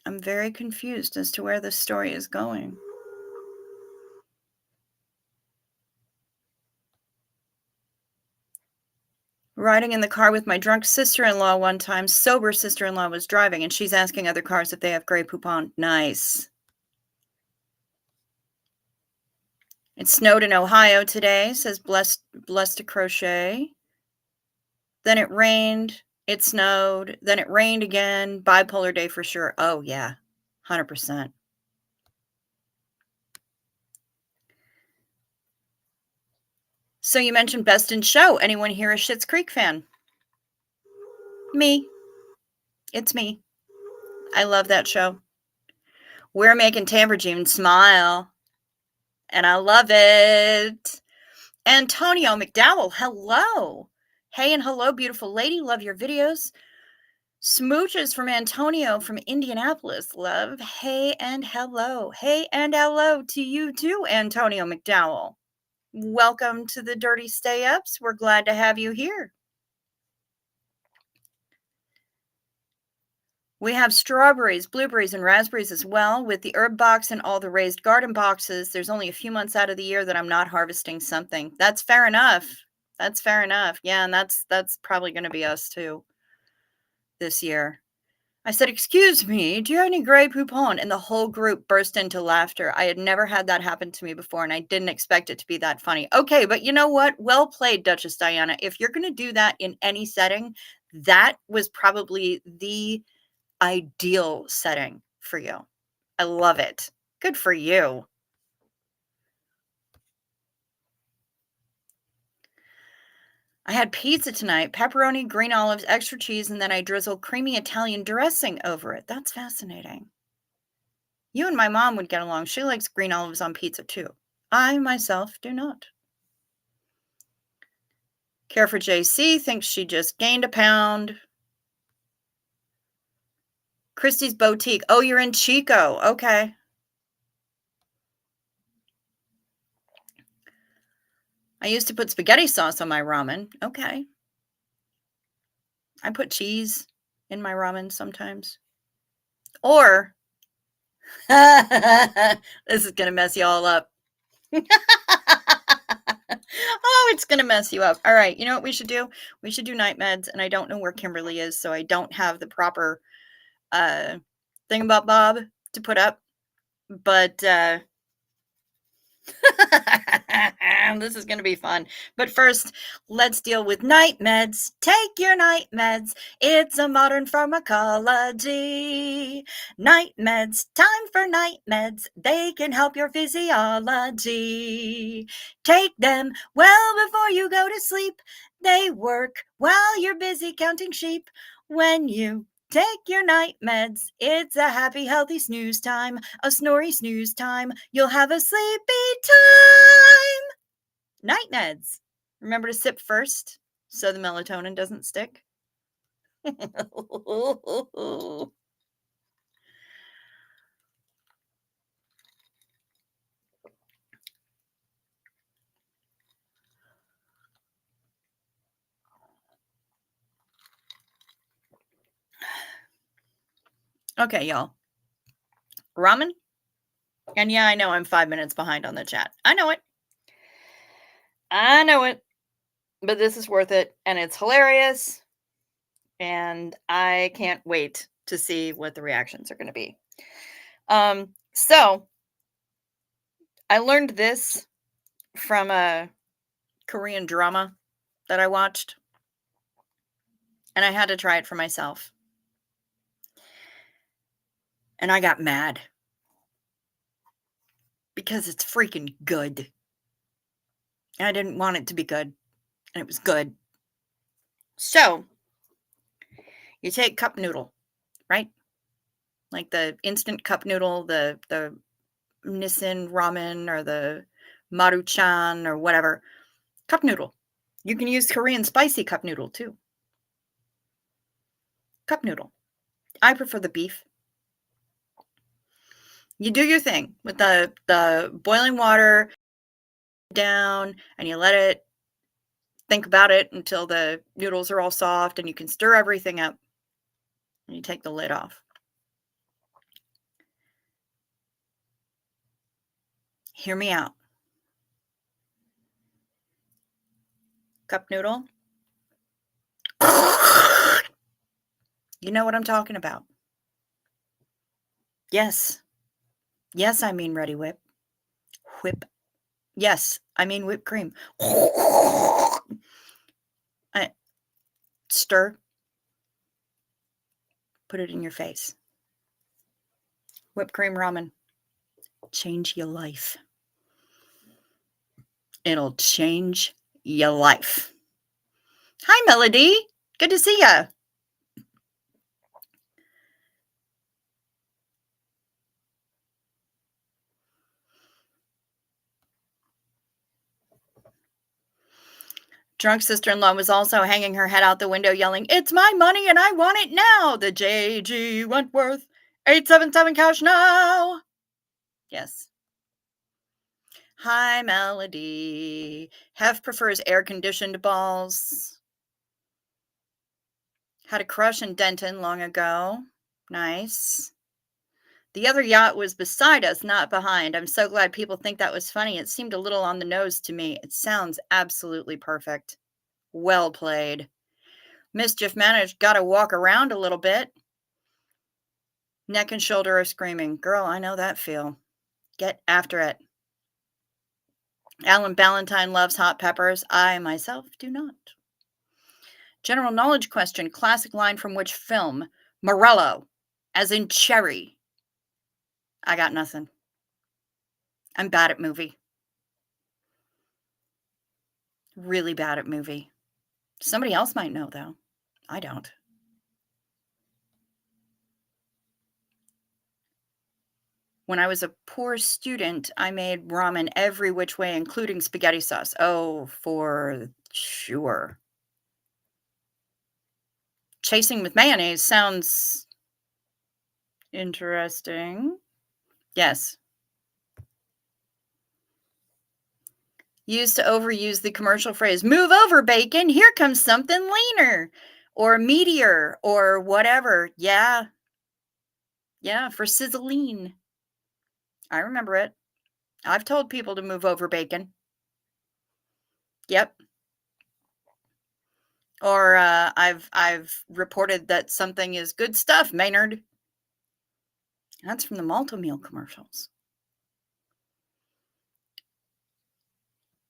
I'm very confused as to where this story is going. Riding in the car with my drunk sister-in-law one time, sober sister-in-law was driving, and she's asking other cars if they have Grey Poupon. Nice. It snowed in Ohio today, says Blessed to Crochet. Then it rained, it snowed, then it rained again. Bipolar day for sure. Oh, yeah, 100%. So you mentioned Best in Show. Anyone here a Schitt's Creek fan? Me. It's me. I love that show. We're making Tambourine smile. And I love it. Antonio McDowell, hello. Hey and hello, beautiful lady. Love your videos. Smooches from Antonio from Indianapolis. Love. Hey and hello. Hey and hello to you too, Antonio McDowell. Welcome to the Dirty Stay Ups. We're glad to have you here. We have strawberries, blueberries, and raspberries as well. With the herb box and all the raised garden boxes, there's only a few months out of the year that I'm not harvesting something. That's fair enough. That's fair enough. Yeah, and that's probably going to be us too this year. I said, "Excuse me, do you have any Grey Poupon?" And the whole group burst into laughter. I had never had that happen to me before, and I didn't expect it to be that funny. Okay, but you know what? Well played, Duchess Diana. If you're going to do that in any setting, that was probably the ideal setting for you. I love it. Good for you. I had pizza tonight, pepperoni, green olives, extra cheese, and then I drizzled creamy Italian dressing over it. That's fascinating. You and my mom would get along. She likes green olives on pizza too. I myself do not. Care for JC thinks she just gained a pound. Christy's Boutique. Oh, you're in Chico. Okay. I used to put spaghetti sauce on my ramen. Okay. I put cheese in my ramen sometimes. Or, this is going to mess you all up. Oh, it's going to mess you up. All right. You know what we should do? We should do night meds. And I don't know where Kimberly is, so I don't have the proper thing about Bob to put up. But this is going to be fun. But first, let's deal with night meds. Take your night meds. It's a modern pharmacology. Night meds, time for night meds. They can help your physiology. Take them well before you go to sleep. They work while you're busy counting sheep. When you take your night meds. It's a happy, healthy snooze time, a snory snooze time. You'll have a sleepy time. Night meds. Remember to sip first so the melatonin doesn't stick. Okay, y'all. Ramen? And yeah, I know I'm 5 minutes behind on the chat. I know it. I know it. But this is worth it. And it's hilarious. And I can't wait to see what the reactions are going to be. So I learned this from a Korean drama that I watched, and I had to try it for myself. And I got mad because it's freaking good. And I didn't want it to be good, and it was good. So, you take cup noodle, right? Like the instant cup noodle, the Nissin ramen or the Maruchan or whatever. Cup noodle. You can use Korean spicy cup noodle too. Cup noodle. I prefer the beef. You do your thing with the boiling water down, and you let it think about it until the noodles are all soft, and you can stir everything up. And you take the lid off. Hear me out. Cup noodle. You know what I'm talking about. Yes. Yes, I mean Ready Whip. Whip. Yes, I mean whipped cream. Stir. Put it in your face. Whipped cream ramen. Change your life. It'll change your life. Hi, Melody. Good to see ya. Drunk sister-in-law was also hanging her head out the window yelling, "It's my money and I want it now! The J.G. Wentworth 877 cash now!" Yes. Hi, Melody. Hef prefers air-conditioned balls. Had a crush in Denton long ago. Nice. The other yacht was beside us, not behind. I'm so glad people think that was funny. It seemed a little on the nose to me. It sounds absolutely perfect. Well played. Mischief managed. Gotta walk around a little bit. Neck and shoulder are screaming. Girl, I know that feel. Get after it. Alan Ballantyne loves hot peppers. I myself do not. General knowledge question. Classic line from which film? Morello, as in cherry. I got nothing. I'm bad at movie. Really bad at movie. Somebody else might know, though. I don't. When I was a poor student, I made ramen every which way, including spaghetti sauce. Oh, for sure. Chasing with mayonnaise sounds interesting. Yes. Used to overuse the commercial phrase, move over, bacon, here comes something leaner, or meteor, or whatever. Yeah. Yeah, for sizzling. I remember it. I've told people to move over bacon. Yep. Or I've reported that something is good stuff, Maynard. That's from the Malto Meal commercials.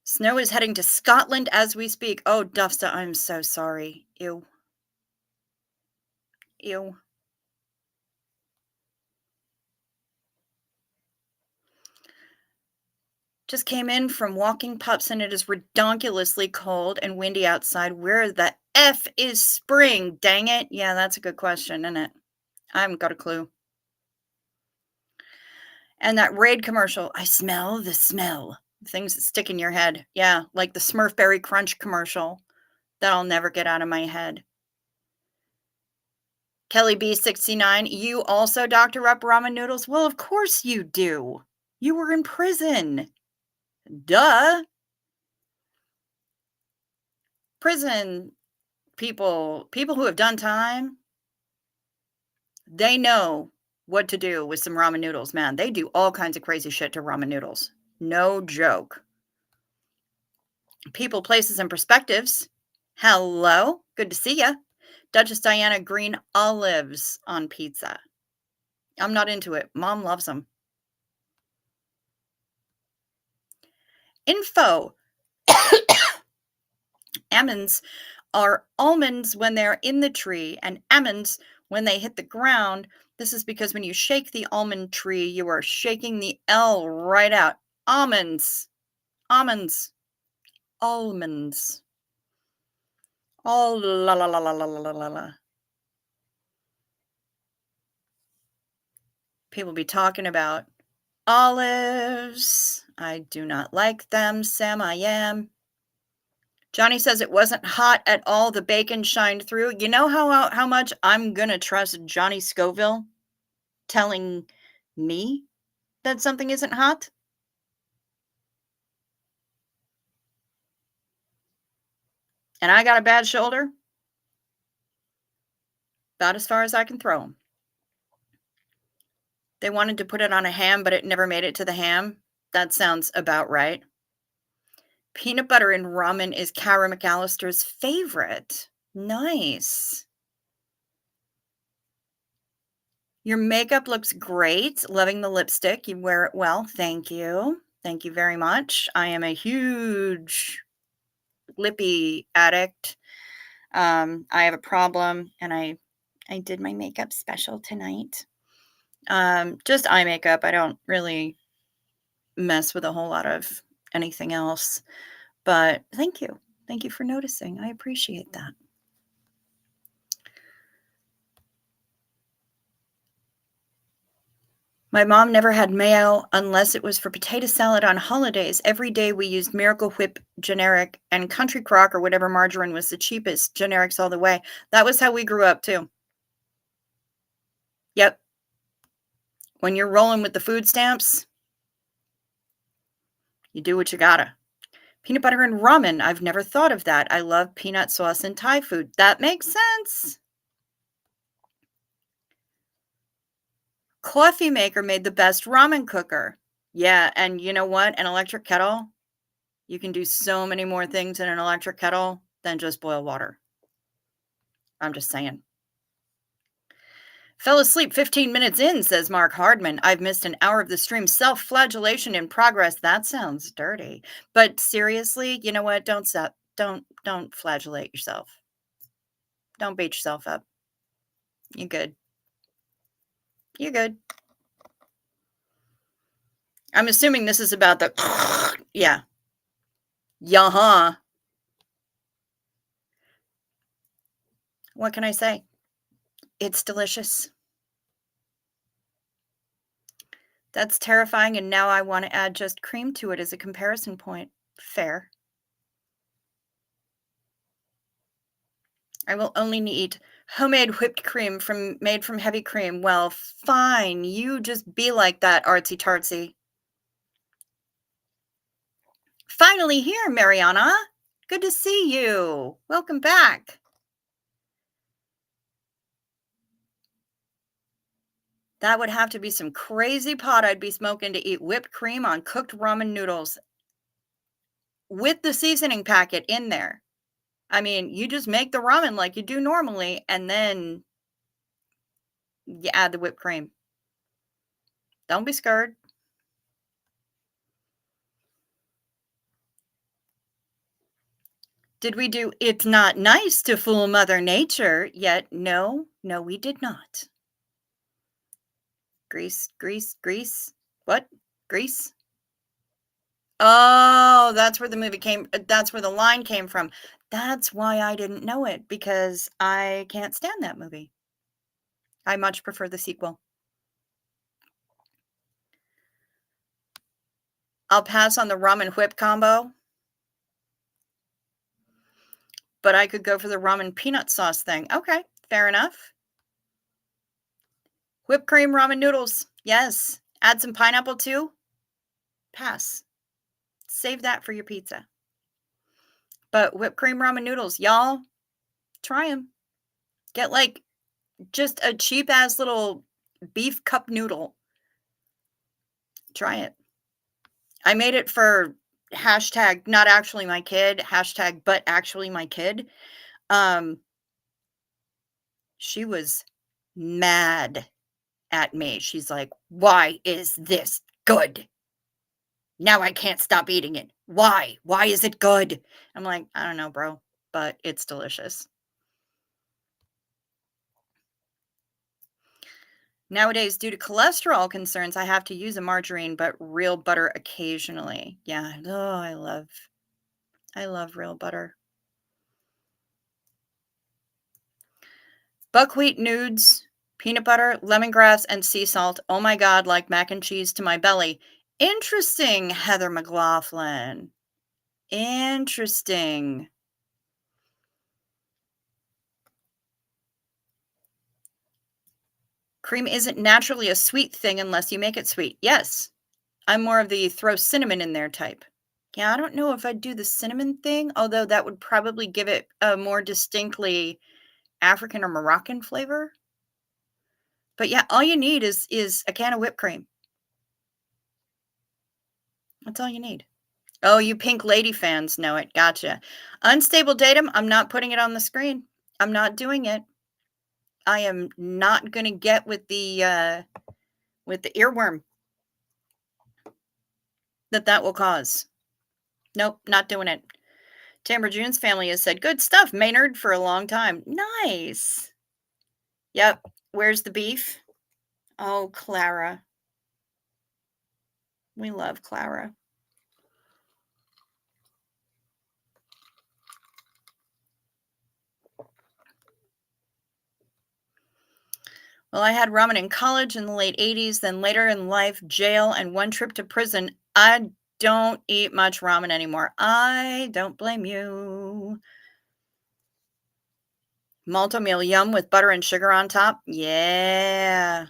Snow is heading to Scotland as we speak. Oh, Dufsta, I'm so sorry. Ew. Ew. Just came in from walking pups and it is redonkulously cold and windy outside. Where the F is spring? Dang it. Yeah, that's a good question, isn't it? I haven't got a clue. And that Raid commercial, I smell the smell. Things that stick in your head. Yeah, like the Smurf Berry Crunch commercial. That'll never get out of my head. Kelly B69, you also doctor up ramen noodles? Well, of course you do. You were in prison. Duh. Prison people who have done time, they know what to do with some ramen noodles, man. They do all kinds of crazy shit to ramen noodles. No joke. People, places, and perspectives. Hello. Good to see ya. Duchess Diana, green olives on pizza. I'm not into it. Mom loves them. Info. Almonds are almonds when they're in the tree, and almonds when they hit the ground. This is because when you shake the almond tree, you are shaking the L right out. Almonds. Almonds. Almonds. Oh, la la la la la la la la. People be talking about olives. I do not like them. Sam, I am. Johnny says it wasn't hot at all. The bacon shined through. You know how much I'm going to trust Johnny Scoville telling me that something isn't hot? And I got a bad shoulder? About as far as I can throw them. They wanted to put it on a ham, but it never made it to the ham. That sounds about right. Peanut butter in ramen is Kara McAllister's favorite. Nice. Your makeup looks great. Loving the lipstick. You wear it well. Thank you. Thank you very much. I am a huge lippy addict. I have a problem, and I did my makeup special tonight. Just eye makeup. I don't really mess with a whole lot of anything else. But thank you. Thank you for noticing. I appreciate that. My mom never had mayo unless it was for potato salad on holidays. Every day we used Miracle Whip generic and Country Crock or whatever margarine was the cheapest. Generics all the way. That was how we grew up too. Yep. When you're rolling with the food stamps, you do what you gotta. Peanut butter and ramen. I've never thought of that. I love peanut sauce in Thai food. That makes sense. coffee maker made the best ramen cooker. Yeah, and you know what? An electric kettle, you can do so many more things in an electric kettle than just boil water. I'm just saying. Fell asleep 15 minutes in, says Mark Hardman. I've missed an hour of the stream. Self-flagellation in progress. That sounds dirty. But seriously, you know what? Don't flagellate yourself. Don't beat yourself up. You're good. You're good. I'm assuming this is about the yeah. Huh. What can I say? It's delicious. That's terrifying, and now I want to add just cream to it as a comparison point. Fair. I will only need homemade whipped cream made from heavy cream. Well, fine. You just be like that, artsy tartsy. Finally here, Mariana. Good to see you. Welcome back. That would have to be some crazy pot I'd be smoking to eat whipped cream on cooked ramen noodles with the seasoning packet in there. I mean, you just make the ramen like you do normally, and then you add the whipped cream. Don't be scared. Did we do It's Not Nice to Fool Mother Nature yet? No, we did not. Grease. What? Grease? Oh, that's where that's where the line came from. That's why I didn't know it, because I can't stand that movie. I much prefer the sequel. I'll pass on the ramen whip combo, but I could go for the ramen peanut sauce thing. Okay, fair enough. Whipped cream ramen noodles. Yes. Add some pineapple too. Pass. Save that for your pizza. But whipped cream ramen noodles, y'all, try them. Get like just a cheap ass little beef cup noodle. Try it. I made it for hashtag not actually my kid, hashtag but actually my kid. She was mad at me. She's like, "Why is this good? Now I can't stop eating it. Why? Why is it good?" I'm like, "I don't know, bro, but it's delicious." Nowadays, due to cholesterol concerns, I have to use a margarine, but real butter occasionally. Yeah, oh, I love real butter. Buckwheat nudes, peanut butter, lemongrass, and sea salt. Oh my God, like mac and cheese to my belly. Interesting, Heather McLaughlin. Interesting. Cream isn't naturally a sweet thing unless you make it sweet. Yes, I'm more of the throw cinnamon in there type. Yeah, I don't know if I'd do the cinnamon thing, although that would probably give it a more distinctly African or Moroccan flavor. But yeah, all you need is a can of whipped cream. That's all you need. Oh, you pink lady fans know it. Gotcha. Unstable datum, I'm not putting it on the screen. I'm not doing it. I am not going to get with the earworm that will cause. Nope, not doing it. Tamara June's family has said, "Good stuff, Maynard," for a long time. Nice. Yep. Where's the beef? Oh, Clara. We love Clara. Well, I had ramen in college in the late 80s, then later in life, jail, and one trip to prison. I don't eat much ramen anymore. I don't blame you. Malto meal yum with butter and sugar on top. Yeah.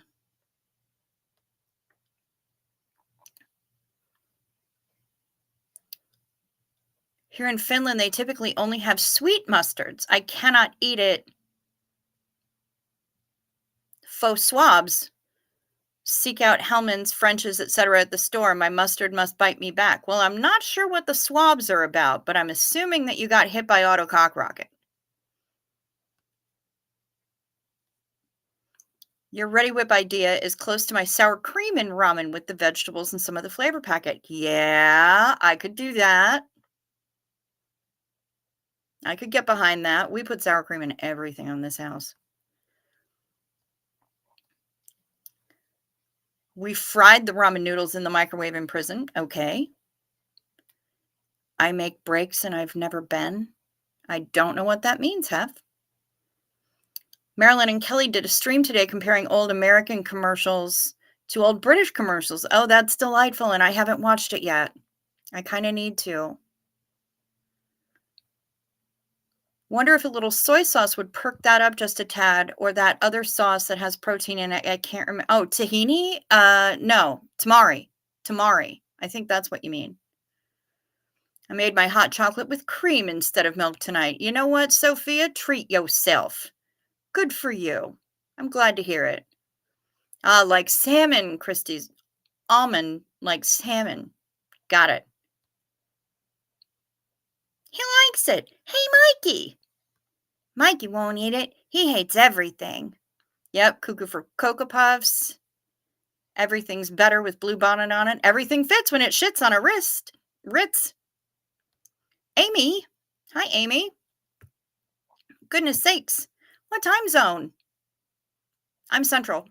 Here in Finland, they typically only have sweet mustards. I cannot eat it. Faux swabs. seek out Hellmann's, French's, etc. at the store. My mustard must bite me back. Well, I'm not sure what the swabs are about, but I'm assuming that you got hit by Auto Cock Rocket. Your Ready Whip idea is close to my sour cream and ramen with the vegetables and some of the flavor packet. Yeah, I could do that. I could get behind that. We put sour cream in everything on this house. We fried the ramen noodles in the microwave in prison. Okay. I make breaks and I've never been. I don't know what that means, Hef. Marilyn and Kelly did a stream today comparing old American commercials to old British commercials. Oh, that's delightful, and I haven't watched it yet. I kind of need to. Wonder if a little soy sauce would perk that up just a tad, or that other sauce that has protein in it. I can't remember. Oh, tahini? No, tamari. Tamari. I think that's what you mean. I made my hot chocolate with cream instead of milk tonight. You know what, Sophia? Treat yourself. Good for you. I'm glad to hear it. Like salmon, Christie's. Almond like salmon. Got it. He likes it. Hey, Mikey. Mikey won't eat it. He hates everything. Yep, cuckoo for Cocoa Puffs. Everything's better with blue bonnet on it. Everything fits when it shits on a wrist. Ritz. Amy. Hi, Amy. Goodness sakes. What time zone? I'm Central.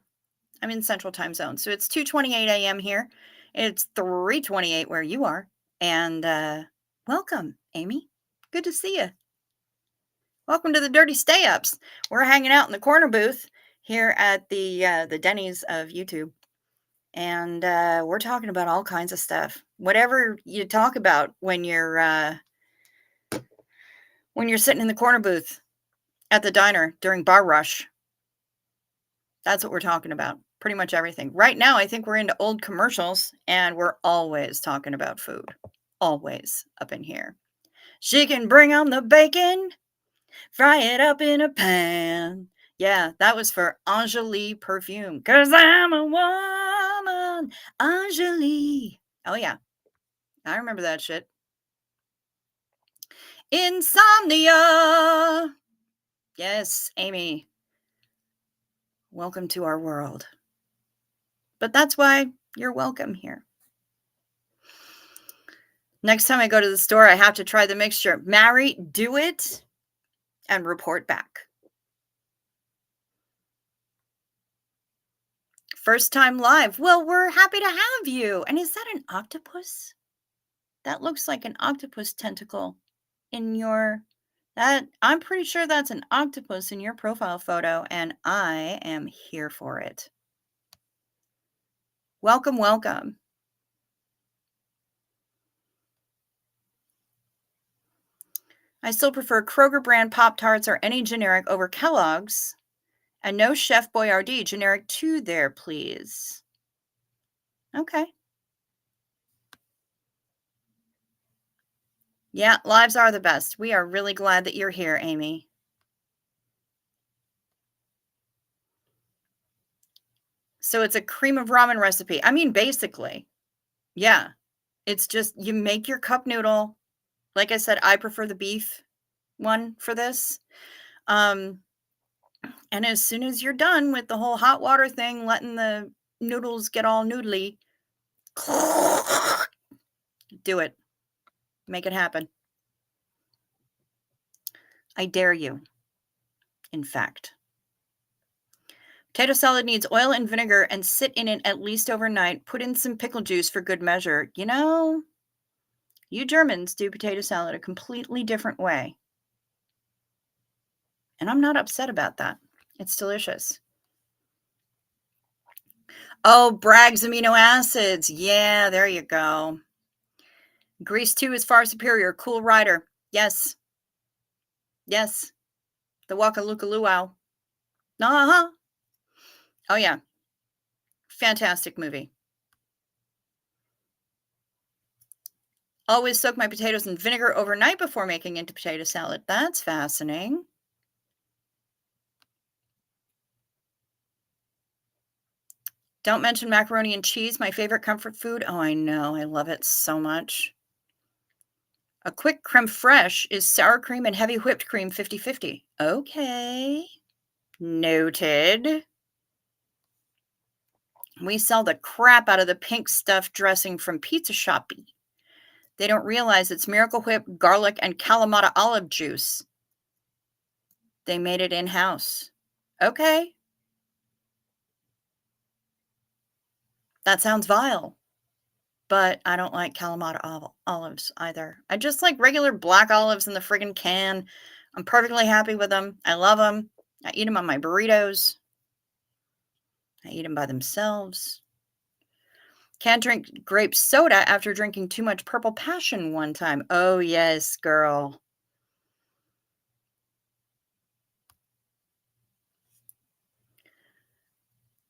I'm in Central time zone. So it's 2:28 a.m. here. It's 3:28 where you are. And welcome, Amy. Good to see you. Welcome to the Dirty Stay-Ups. We're hanging out in the corner booth here at the Denny's of YouTube. And we're talking about all kinds of stuff. Whatever you talk about when you're sitting in the corner booth at the diner during bar rush. That's what we're talking about. Pretty much everything. Right now, I think we're into old commercials, and we're always talking about food. Always up in here. She can bring on the bacon, fry it up in a pan. Yeah, that was for Angélie perfume. 'Cause I'm a woman, Angélie. Oh, yeah. I remember that shit. Insomnia. Yes, Amy. Welcome to our world. But that's why you're welcome here. Next time I go to the store, I have to try the mixture. Mary, do it and report back. First time live. Well, we're happy to have you. And is that an octopus? That looks like an octopus tentacle in your... I'm pretty sure that's an octopus in your profile photo, and I am here for it. Welcome, welcome. I still prefer Kroger brand Pop-Tarts or any generic over Kellogg's. And no Chef Boyardee, generic 2 there, please. Okay. Yeah, lives are the best. We are really glad that you're here, Amy. So it's a cream of ramen recipe. I mean, basically. Yeah. It's just you make your cup noodle. Like I said, I prefer the beef one for this. And as soon as you're done with the whole hot water thing, letting the noodles get all noodly, do it. Make it happen. I dare you, in fact. Potato salad needs oil and vinegar and sit in it at least overnight. Put in some pickle juice for good measure. You know, you Germans do potato salad a completely different way. And I'm not upset about that. It's delicious. Oh, Bragg's amino acids. Yeah, there you go. Grease 2 is far superior. Cool Rider. Yes. Yes. The Waka Luka Luau. Uh-huh. Oh, yeah. Fantastic movie. Always soak my potatoes in vinegar overnight before making into potato salad. That's fascinating. Don't mention macaroni and cheese, my favorite comfort food. Oh, I know. I love it so much. A quick creme fraiche is sour cream and heavy whipped cream 50-50. Okay. Noted. We sell the crap out of the pink stuffed dressing from Pizza Shoppy. They don't realize it's Miracle Whip, garlic, and Kalamata olive juice. They made it in-house. Okay. That sounds vile. But I don't like Kalamata olives either. I just like regular black olives in the friggin' can. I'm perfectly happy with them. I love them. I eat them on my burritos. I eat them by themselves. Can't drink grape soda after drinking too much Purple Passion one time. Oh, yes, girl.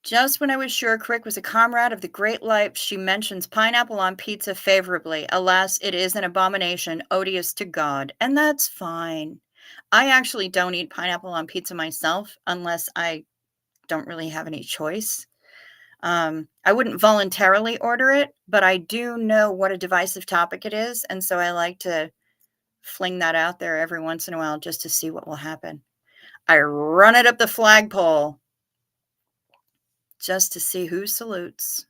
Just when I was sure Crick was a comrade of the great life, she mentions pineapple on pizza favorably. Alas, it is an abomination, odious to God, and that's fine. I actually don't eat pineapple on pizza myself unless I don't really have any choice. I wouldn't voluntarily order it, but I do know what a divisive topic it is, and so I like to fling that out there every once in a while just to see what will happen. I run it up the flagpole just to see who salutes.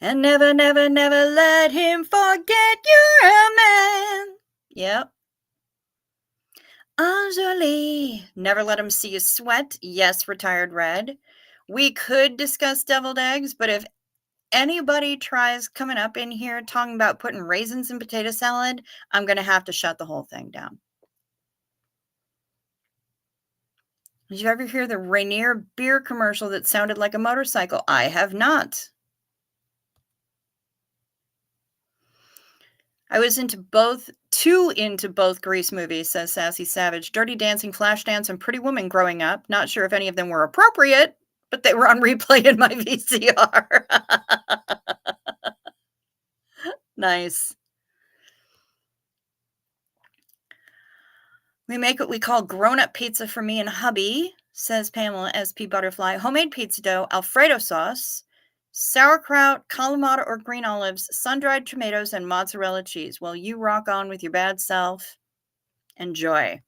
And never, never, never let him forget you're a man. Yep. Anjali, never let him see you sweat. Yes, retired Red. We could discuss deviled eggs, but if anybody tries coming up in here talking about putting raisins in potato salad, I'm going to have to shut the whole thing down. Did you ever hear the Rainier beer commercial that sounded like a motorcycle? I have not. I was too into both Grease movies, says Sassy Savage. Dirty Dancing, Flashdance, and Pretty Woman growing up. Not sure if any of them were appropriate, but they were on replay in my VCR. Nice. We make what we call grown-up pizza for me and hubby, says Pamela SP Butterfly. Homemade pizza dough, Alfredo sauce, sauerkraut, Kalamata or green olives, sun-dried tomatoes, and mozzarella cheese. Well, you rock on with your bad self. Enjoy.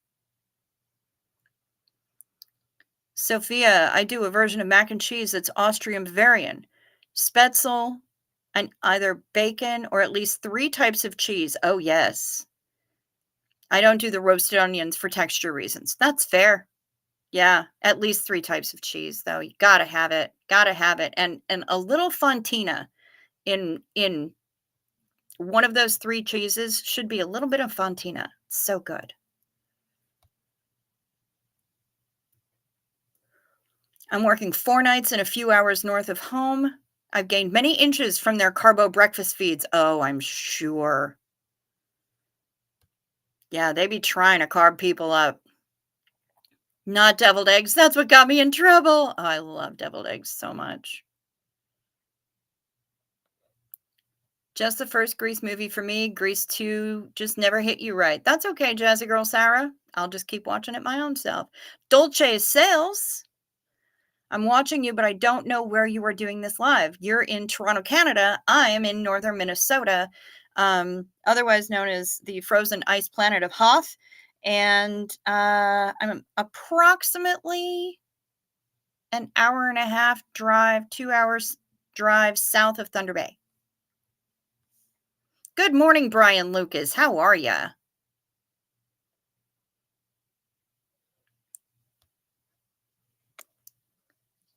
Sophia, I do a version of mac and cheese that's Austrian Bavarian. Spätzle and either bacon or at least 3 types of cheese. Oh, yes. I don't do the roasted onions for texture reasons. That's fair. Yeah, at least 3 types of cheese, though. You gotta have it. Gotta have it. And a little fontina in one of those 3 cheeses should be a little bit of fontina. It's so good. I'm working 4 nights and a few hours north of home. I've gained many inches from their carbo breakfast feeds. Oh, I'm sure. Yeah, they be trying to carb people up. Not deviled eggs. That's what got me in trouble. Oh, I love deviled eggs so much. Just the first Grease movie for me. Grease 2 just never hit you right. That's okay, Jazzy Girl Sarah. I'll just keep watching it my own self. Dolce Sales. I'm watching you, but I don't know where you are doing this live. You're in Toronto, Canada. I am in northern Minnesota, otherwise known as the frozen ice planet of Hoth. And I'm approximately an hour and a half drive, 2 hours drive south of Thunder Bay. Good morning, Brian Lucas. How are ya?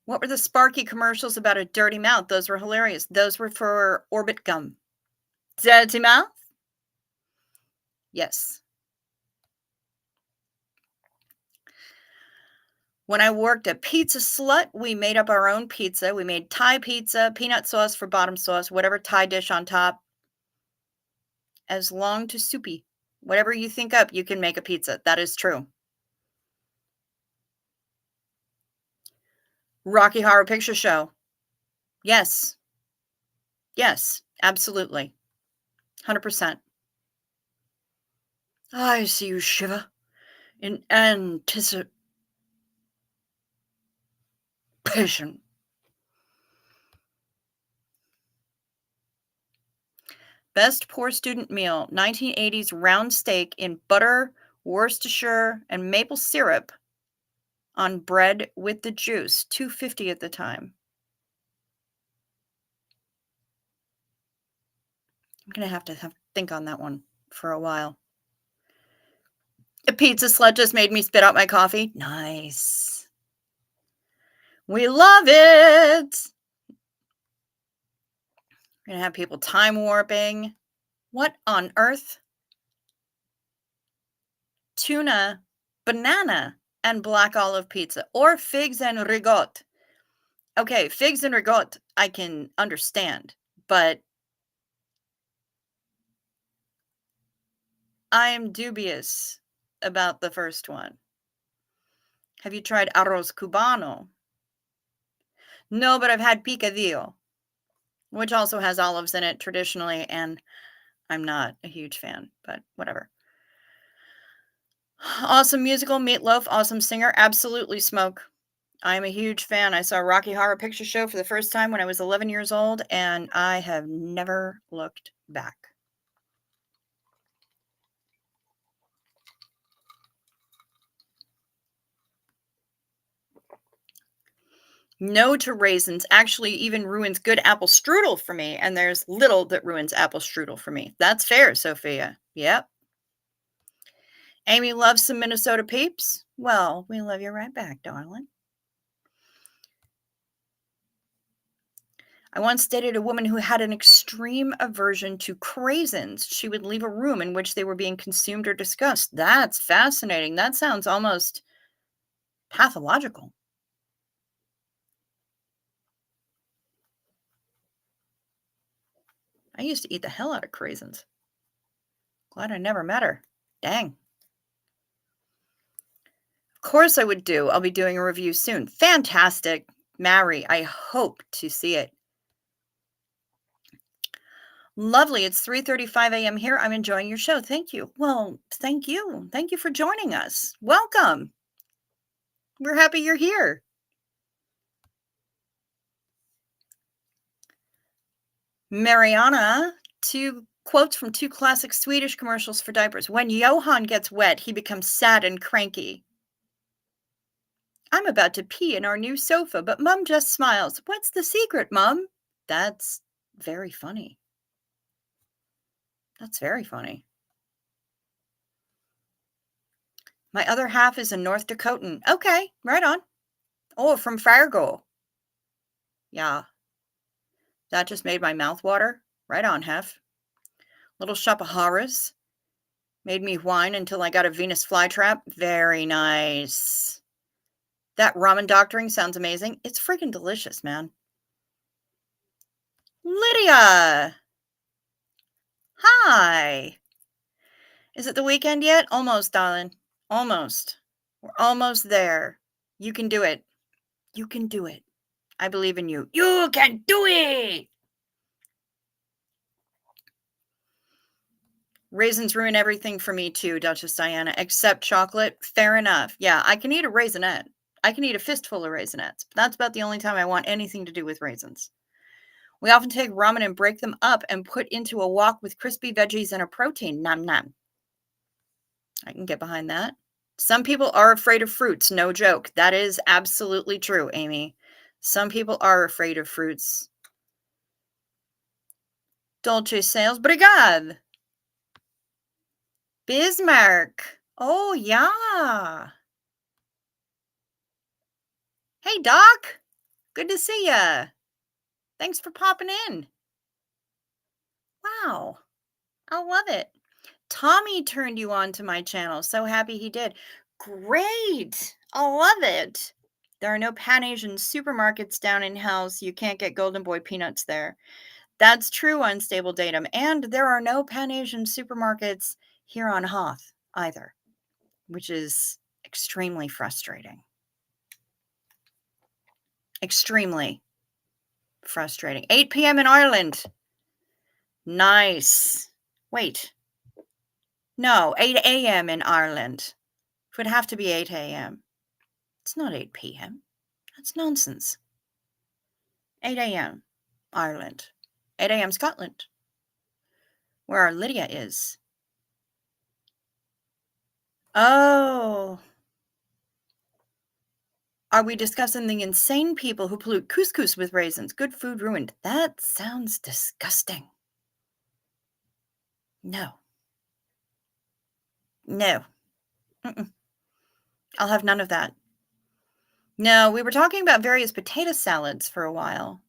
What were the Sparky commercials about a dirty mouth? Those were hilarious. Those were for Orbit Gum. Dirty mouth? Yes. When I worked at Pizza Slut, we made up our own pizza. We made Thai pizza, peanut sauce for bottom sauce, whatever Thai dish on top, as long to soupy. Whatever you think up, you can make a pizza. That is true. Rocky Horror Picture Show. Yes. Yes, absolutely. 100%. I see you shiver. in anticipation. Best poor student meal, 1980s round steak in butter, Worcestershire, and maple syrup on bread with the juice, $2.50 at the time. I'm gonna have to think on that one for a while. A pizza slut just made me spit out my coffee. Nice. We love it. We're gonna have people time warping. What on earth? Tuna, banana, and black olive pizza, or figs and ricotta. Okay, figs and ricotta, I can understand, but I am dubious about the first one. Have you tried arroz cubano? No, but I've had picadillo, which also has olives in it traditionally, and I'm not a huge fan, but whatever. Awesome musical, Meatloaf, awesome singer, absolutely Smoke. I'm a huge fan. I saw Rocky Horror Picture Show for the first time when I was 11 years old, and I have never looked back. No to raisins actually even ruins good apple strudel for me, and there's little that ruins apple strudel for me. That's fair, Sophia. Yep. Amy loves some Minnesota peeps. Well, we love you right back, darling. I once dated a woman who had an extreme aversion to craisins. She would leave a room in which they were being consumed or discussed. That's fascinating. That sounds almost pathological. I used to eat the hell out of craisins. Glad I never met her. Dang. Of course I would do. I'll be doing a review soon. Fantastic. Mary, I hope to see it. Lovely. It's 3:35 a.m. here. I'm enjoying your show. Thank you. Well, thank you. Thank you for joining us. Welcome. We're happy you're here. Mariana, two quotes from two classic Swedish commercials for diapers. When Johan gets wet, he becomes sad and cranky. I'm about to pee in our new sofa, but Mum just smiles. What's the secret, Mum? That's very funny. That's very funny. My other half is a North Dakotan. Okay, right on. Oh, from Fargo. Yeah. That just made my mouth water. Right on, Hef. Little Shop of Horrors. Made me whine until I got a Venus flytrap. Very nice. That ramen doctoring sounds amazing. It's freaking delicious, man. Lydia! Hi! Is it the weekend yet? Almost, darling. Almost. We're almost there. You can do it. You can do it. I believe in you. You can do it! Raisins ruin everything for me too, Duchess Diana, except chocolate. Fair enough. Yeah, I can eat a raisinette. I can eat a fistful of raisinettes, but that's about the only time I want anything to do with raisins. We often take ramen and break them up and put into a wok with crispy veggies and a protein. Nom nom. I can get behind that. Some people are afraid of fruits. No joke. That is absolutely true, Amy. Some people are afraid of fruits. Dolce sales. Brigade. Bismarck. Oh, yeah. Hey, Doc. Good to see ya. Thanks for popping in. Wow. I love it. Tommy turned you on to my channel. So happy he did. Great. I love it. There are no Pan Asian supermarkets down in House. You can't get Golden Boy peanuts there. That's true, Unstable Datum. And there are no Pan Asian supermarkets here on Hoth either, which is extremely frustrating. Extremely frustrating. 8 p.m. in Ireland. Nice. Wait. No, 8 a.m. in Ireland. would have to be 8 a.m. It's not 8 p.m. That's nonsense. 8 a.m. Ireland. 8 a.m. Scotland, where our Lydia is. Oh. Are we discussing the insane people who pollute couscous with raisins? Good food ruined. That sounds disgusting. No. No. Mm-mm. I'll have none of that. No, we were talking about various potato salads for a while.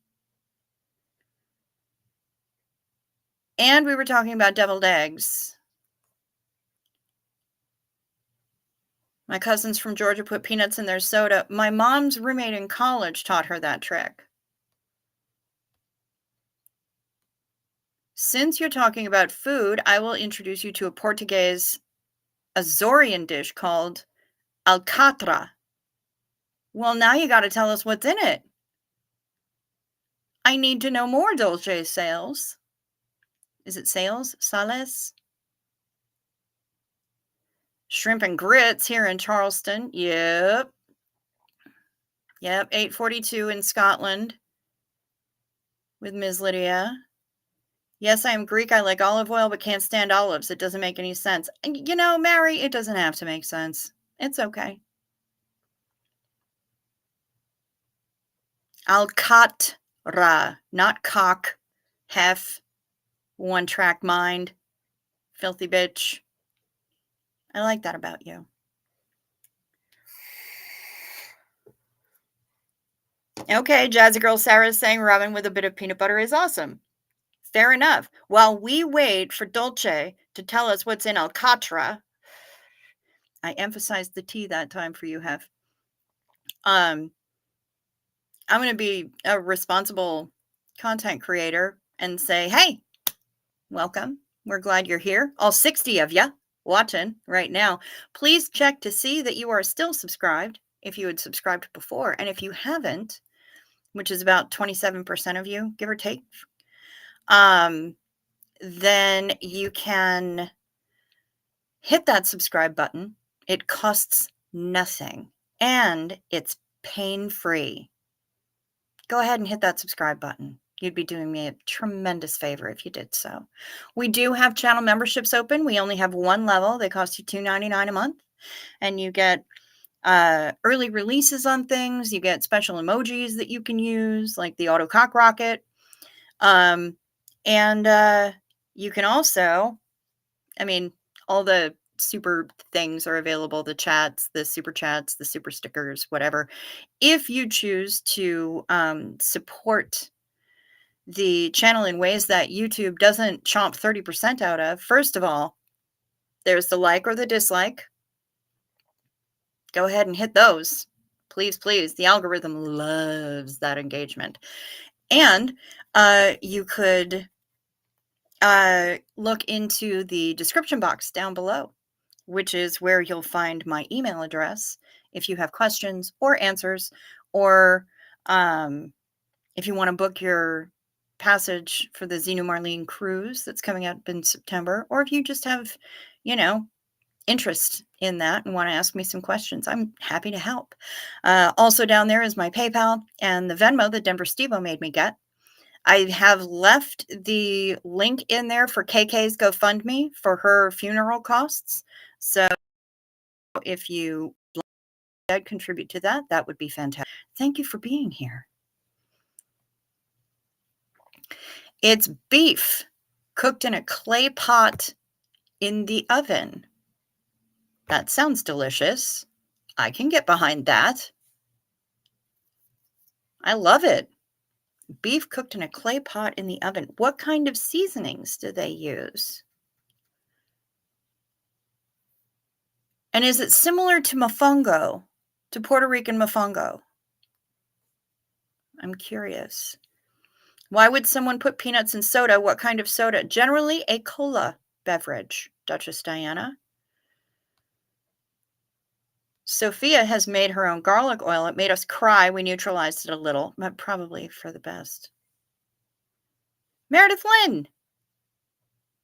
And we were talking about deviled eggs. My cousins from Georgia put peanuts in their soda. My mom's roommate in college taught her that trick. Since you're talking about food, I will introduce you to a Portuguese Azorian dish called alcatra. Well, now you got to tell us what's in it. I need to know more, Dolce Sales. Is it Sales? Sales? Shrimp and grits here in Charleston. Yep. 8:42 in Scotland with Ms. Lydia. Yes, I am Greek. I like olive oil, but can't stand olives. It doesn't make any sense. And, Mary, it doesn't have to make sense. It's okay. Alcatra, not cock, hef, one-track mind, filthy bitch. I like that about you. Okay, Jazzy Girl Sarah is saying ramen with a bit of peanut butter is awesome. Fair enough. While we wait for Dolce to tell us what's in Alcatra, I emphasized the T that time for you, Hef. I'm going to be a responsible content creator and say, hey, welcome. We're glad you're here. All 60 of you watching right now. Please check to see that you are still subscribed if you had subscribed before. And if you haven't, which is about 27% of you, give or take, then you can hit that subscribe button. It costs nothing and it's pain-free. Go ahead and hit that subscribe button. You'd be doing me a tremendous favor if you did so. We do have channel memberships open. We only have one level. They cost you $2.99 a month, and you get early releases on things. You get special emojis that you can use, like the auto cock rocket. And you can also, all the super things are available, the chats, the super stickers, whatever. If you choose to support the channel in ways that YouTube doesn't chomp 30% out of, first of all, there's the like or the dislike. Go ahead and hit those. Please, please. The algorithm loves that engagement. And you could look into the description box down below, which is where you'll find my email address if you have questions or answers, or if you want to book your passage for the Xenu Marlene cruise that's coming up in September, or if you just have, interest in that and want to ask me some questions, I'm happy to help. Also down there is my PayPal and the Venmo that Denver Stevo made me get. I have left the link in there for KK's GoFundMe for her funeral costs. So if you contribute to that, that would be fantastic. Thank you for being here. It's beef cooked in a clay pot in the oven. That sounds delicious. I can get behind that. I love it. Beef cooked in a clay pot in the oven. What kind of seasonings do they use? And is it similar to mofongo, to Puerto Rican mofongo? I'm curious. Why would someone put peanuts in soda? What kind of soda? Generally a cola beverage, Duchess Diana. Sophia has made her own garlic oil. It made us cry. We neutralized it a little, but probably for the best. Meredith Lynn.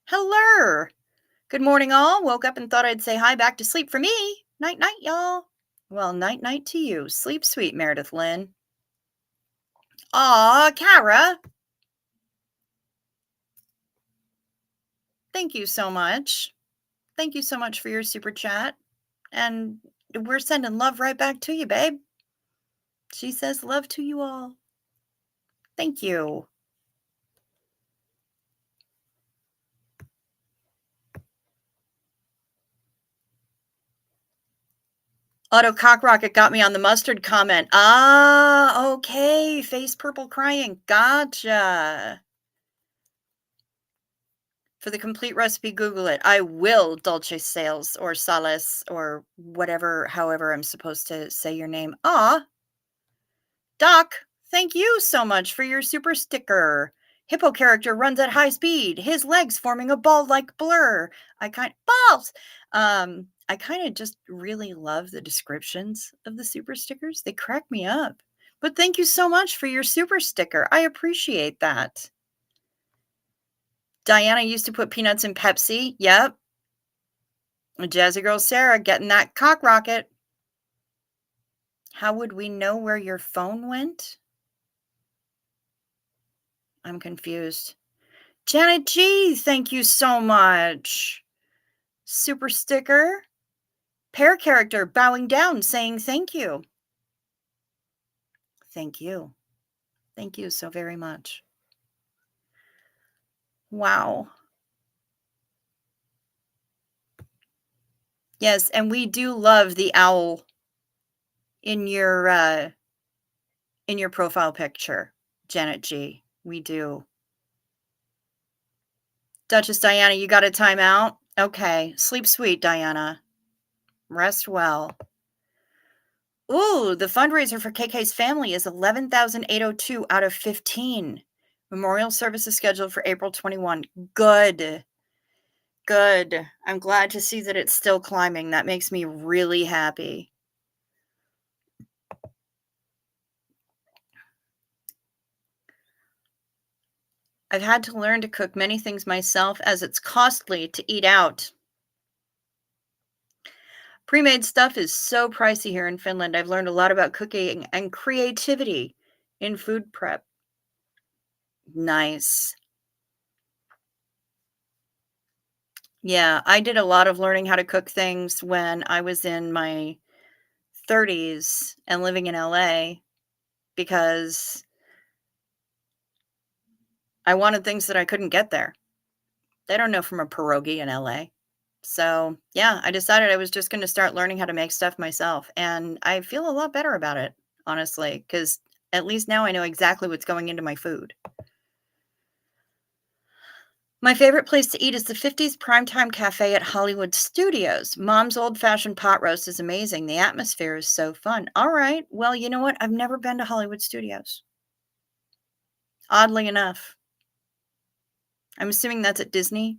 Hello. Good morning, all. Woke up and thought I'd say hi back to sleep for me. Night, night, y'all. Well, night, night to you. Sleep sweet, Meredith Lynn. Aw, Kara. Thank you so much. Thank you so much for your super chat. And we're sending love right back to you, babe. She says love to you all. Thank you. Auto Cockrocket got me on the mustard comment. Ah, okay. Face purple crying. Gotcha. For the complete recipe, Google it. I will, Dulce Sales or Sales or whatever, however I'm supposed to say your name. Ah, Doc, thank you so much for your super sticker. Hippo character runs at high speed, his legs forming a ball-like blur. I kind of just really love the descriptions of the super stickers. They crack me up. But thank you so much for your super sticker. I appreciate that. Diana used to put peanuts in Pepsi. Yep. Jazzy Girl Sarah getting that cock rocket. How would we know where your phone went? I'm confused. Janet G, thank you so much. Super sticker. Pear character bowing down saying thank you. Thank you. Thank you so very much. Wow. Yes, and we do love the owl in your profile picture, Janet G. We do. Duchess Diana, you got a timeout? Okay. Sleep sweet, Diana. Rest well. Ooh, the fundraiser for KK's family is 11,802 out of 15. Memorial service is scheduled for April 21. Good. Good. I'm glad to see that it's still climbing. That makes me really happy. I've had to learn to cook many things myself as it's costly to eat out. Pre-made stuff is so pricey here in Finland. I've learned a lot about cooking and creativity in food prep. Nice. Yeah, I did a lot of learning how to cook things when I was in my 30s and living in LA because I wanted things that I couldn't get there. They don't know from a pierogi in LA. So, yeah, I decided I was just going to start learning how to make stuff myself. And I feel a lot better about it, honestly, because at least now I know exactly what's going into my food. My favorite place to eat is the 50s Primetime Cafe at Hollywood Studios. Mom's old-fashioned pot roast is amazing. The atmosphere is so fun. All right. Well, you know what? I've never been to Hollywood Studios. Oddly enough. I'm assuming that's at Disney.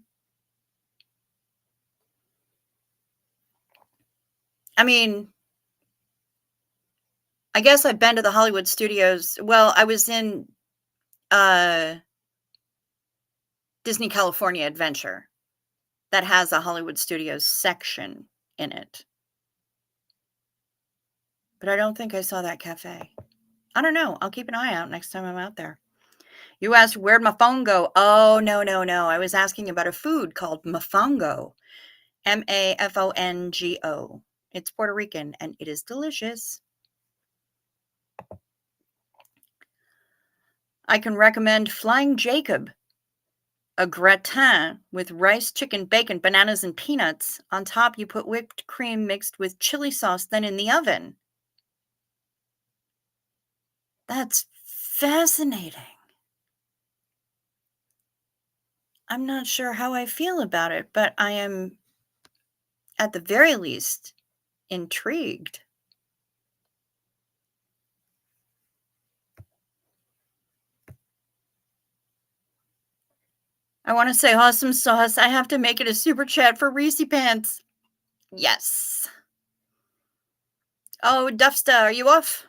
I mean, I guess I've been to the Hollywood Studios. Well, I was in Disney California Adventure that has a Hollywood Studios section in it. But I don't think I saw that cafe. I don't know. I'll keep an eye out next time I'm out there. You asked, where'd my phone go? Oh, no. I was asking about a food called mofongo. Mafongo. It's Puerto Rican, and it is delicious. I can recommend Flying Jacob, a gratin with rice, chicken, bacon, bananas, and peanuts. On top, you put whipped cream mixed with chili sauce, then in the oven. That's fascinating. I'm not sure how I feel about it, but I am, at the very least, intrigued. I want to say awesome sauce. I have to make it a super chat for Reese Pants. Yes. Oh, Duffsta, are you off?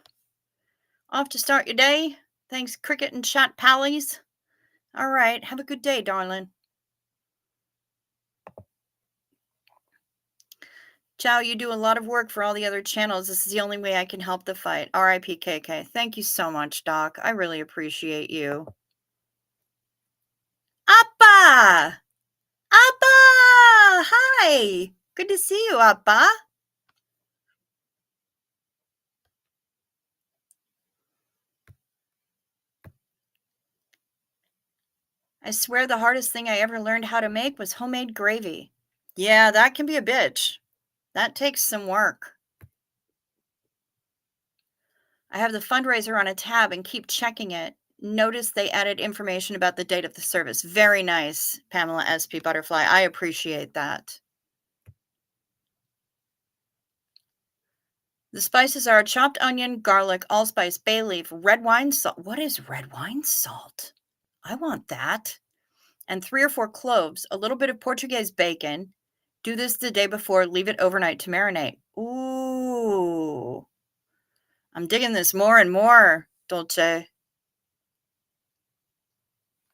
Off to start your day? Thanks, Cricket and Chat Pallies. All right. Have a good day, darling. Chow, you do a lot of work for all the other channels. This is the only way I can help the fight. R.I.P. KK. Thank you so much, Doc. I really appreciate you. Appa! Appa! Hi! Good to see you, Appa. I swear the hardest thing I ever learned how to make was homemade gravy. Yeah, that can be a bitch. That takes some work. I have the fundraiser on a tab and keep checking it. Notice they added information about the date of the service. Very nice, Pamela SP Butterfly. I appreciate that. The spices are chopped onion, garlic, allspice, bay leaf, red wine salt. What is red wine salt? I want that. And 3 or 4 cloves, a little bit of Portuguese bacon. Do this the day before, leave it overnight to marinate. Ooh. I'm digging this more and more, Dolce.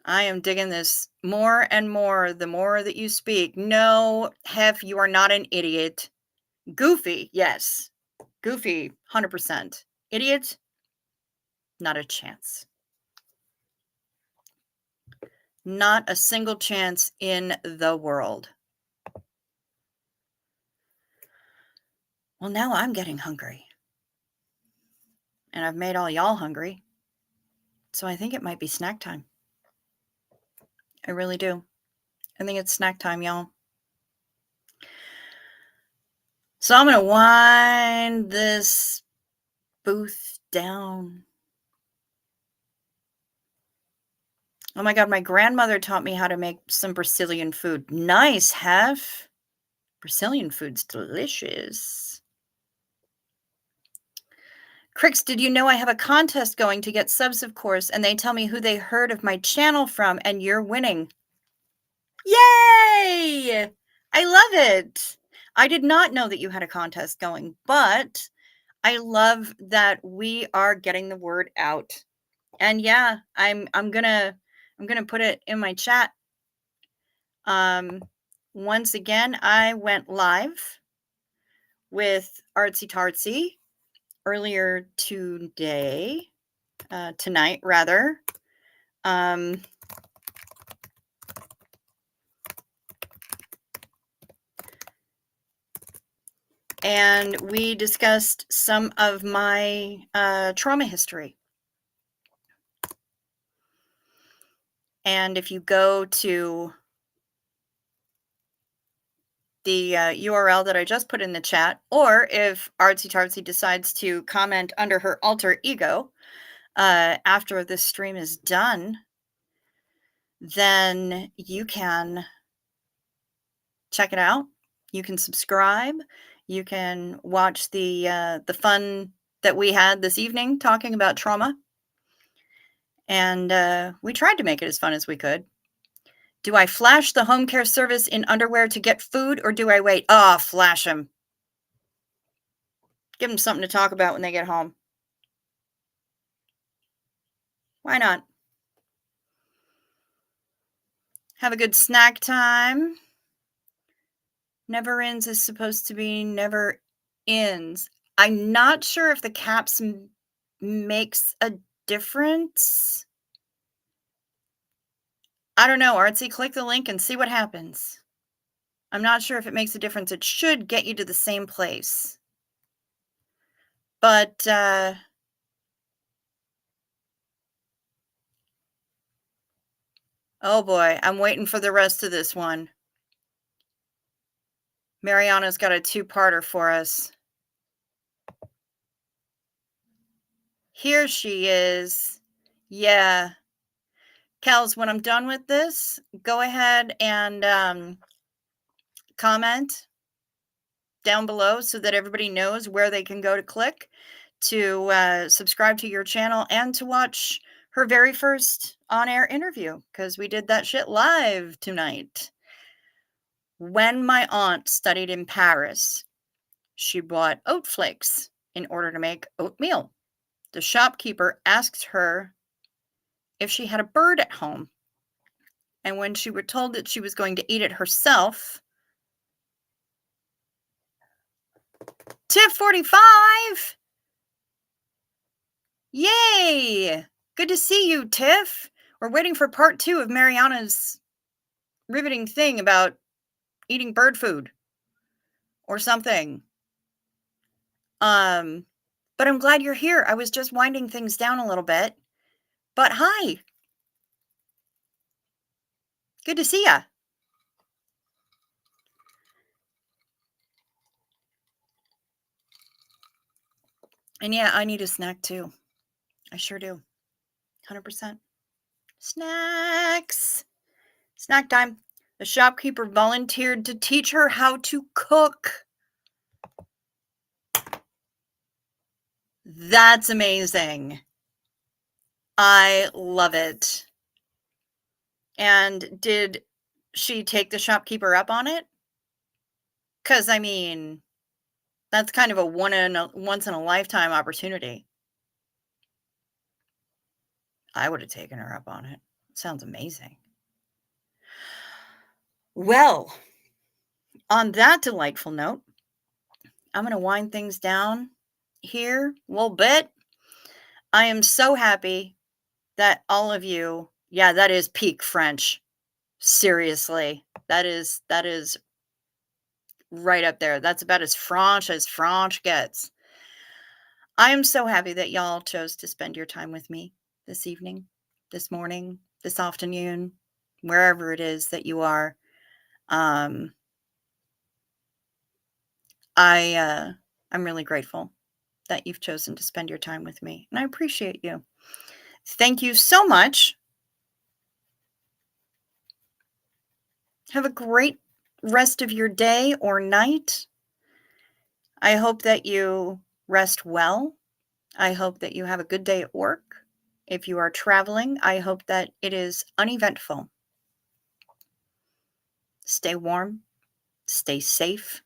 I am digging this more and more the more that you speak. No, Hef, you are not an idiot. Goofy, yes. Goofy, 100%. Idiot, not a chance. Not a single chance in the world. Well, now I'm getting hungry. And I've made all y'all hungry. So I think it might be snack time. I really do. I think it's snack time, y'all. So I'm going to wind this booth down. Oh my God, my grandmother taught me how to make some Brazilian food. Nice, Hef. Brazilian food's delicious. Crix, did you know I have a contest going to get subs, of course, and they tell me who they heard of my channel from, and you're winning. Yay! I love it. I did not know that you had a contest going, but I love that we are getting the word out. And yeah, I'm gonna put it in my chat. Once again, I went live with Artsy Tartsy earlier today, tonight rather. And we discussed some of my trauma history. And if you go to the URL that I just put in the chat, or if Artsy Tartsy decides to comment under her alter ego after this stream is done, then you can check it out. You can subscribe. You can watch the fun that we had this evening talking about trauma. And we tried to make it as fun as we could. Do I flash the home care service in underwear to get food, or do I wait? Oh, flash them. Give them something to talk about when they get home. Why not? Have a good snack time. Never ends is supposed to be never ends. I'm not sure if the caps makes a difference. I don't know, Artsy. Click the link and see what happens. I'm not sure if it makes a difference. It should get you to the same place. But oh boy, I'm waiting for the rest of this one. Mariana's got a 2-parter for us. Here she is. Yeah. Kels, when I'm done with this, go ahead and comment down below so that everybody knows where they can go to click to subscribe to your channel and to watch her very first on-air interview, because we did that shit live tonight. When my aunt studied in Paris, she bought oat flakes in order to make oatmeal. The shopkeeper asked her if she had a bird at home. And when she was told that she was going to eat it herself, Tip 45. Yay! Good to see you, Tiff. We're waiting for part 2 of Mariana's riveting thing about eating bird food or something. But I'm glad you're here. I was just winding things down a little bit. But hi. Good to see ya. And yeah, I need a snack too. I sure do. 100%. Snacks. Snack time. The shopkeeper volunteered to teach her how to cook. That's amazing. I love it. And did she take the shopkeeper up on it? Because, I mean, that's kind of a once in a lifetime opportunity. I would have taken her up on it. Sounds amazing. Well, on that delightful note, I'm going to wind things down here a little bit. I am so happy that all of you, yeah, that is peak French. Seriously. That is right up there. That's about as French gets. I am so happy that y'all chose to spend your time with me this evening, this morning, this afternoon, wherever it is that you are. I'm really grateful that you've chosen to spend your time with me, and I appreciate you. Thank you so much. Have a great rest of your day or night. I hope that you rest well. I hope that you have a good day at work. If you are traveling, I hope that it is uneventful. Stay warm, stay safe.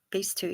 Peace to you.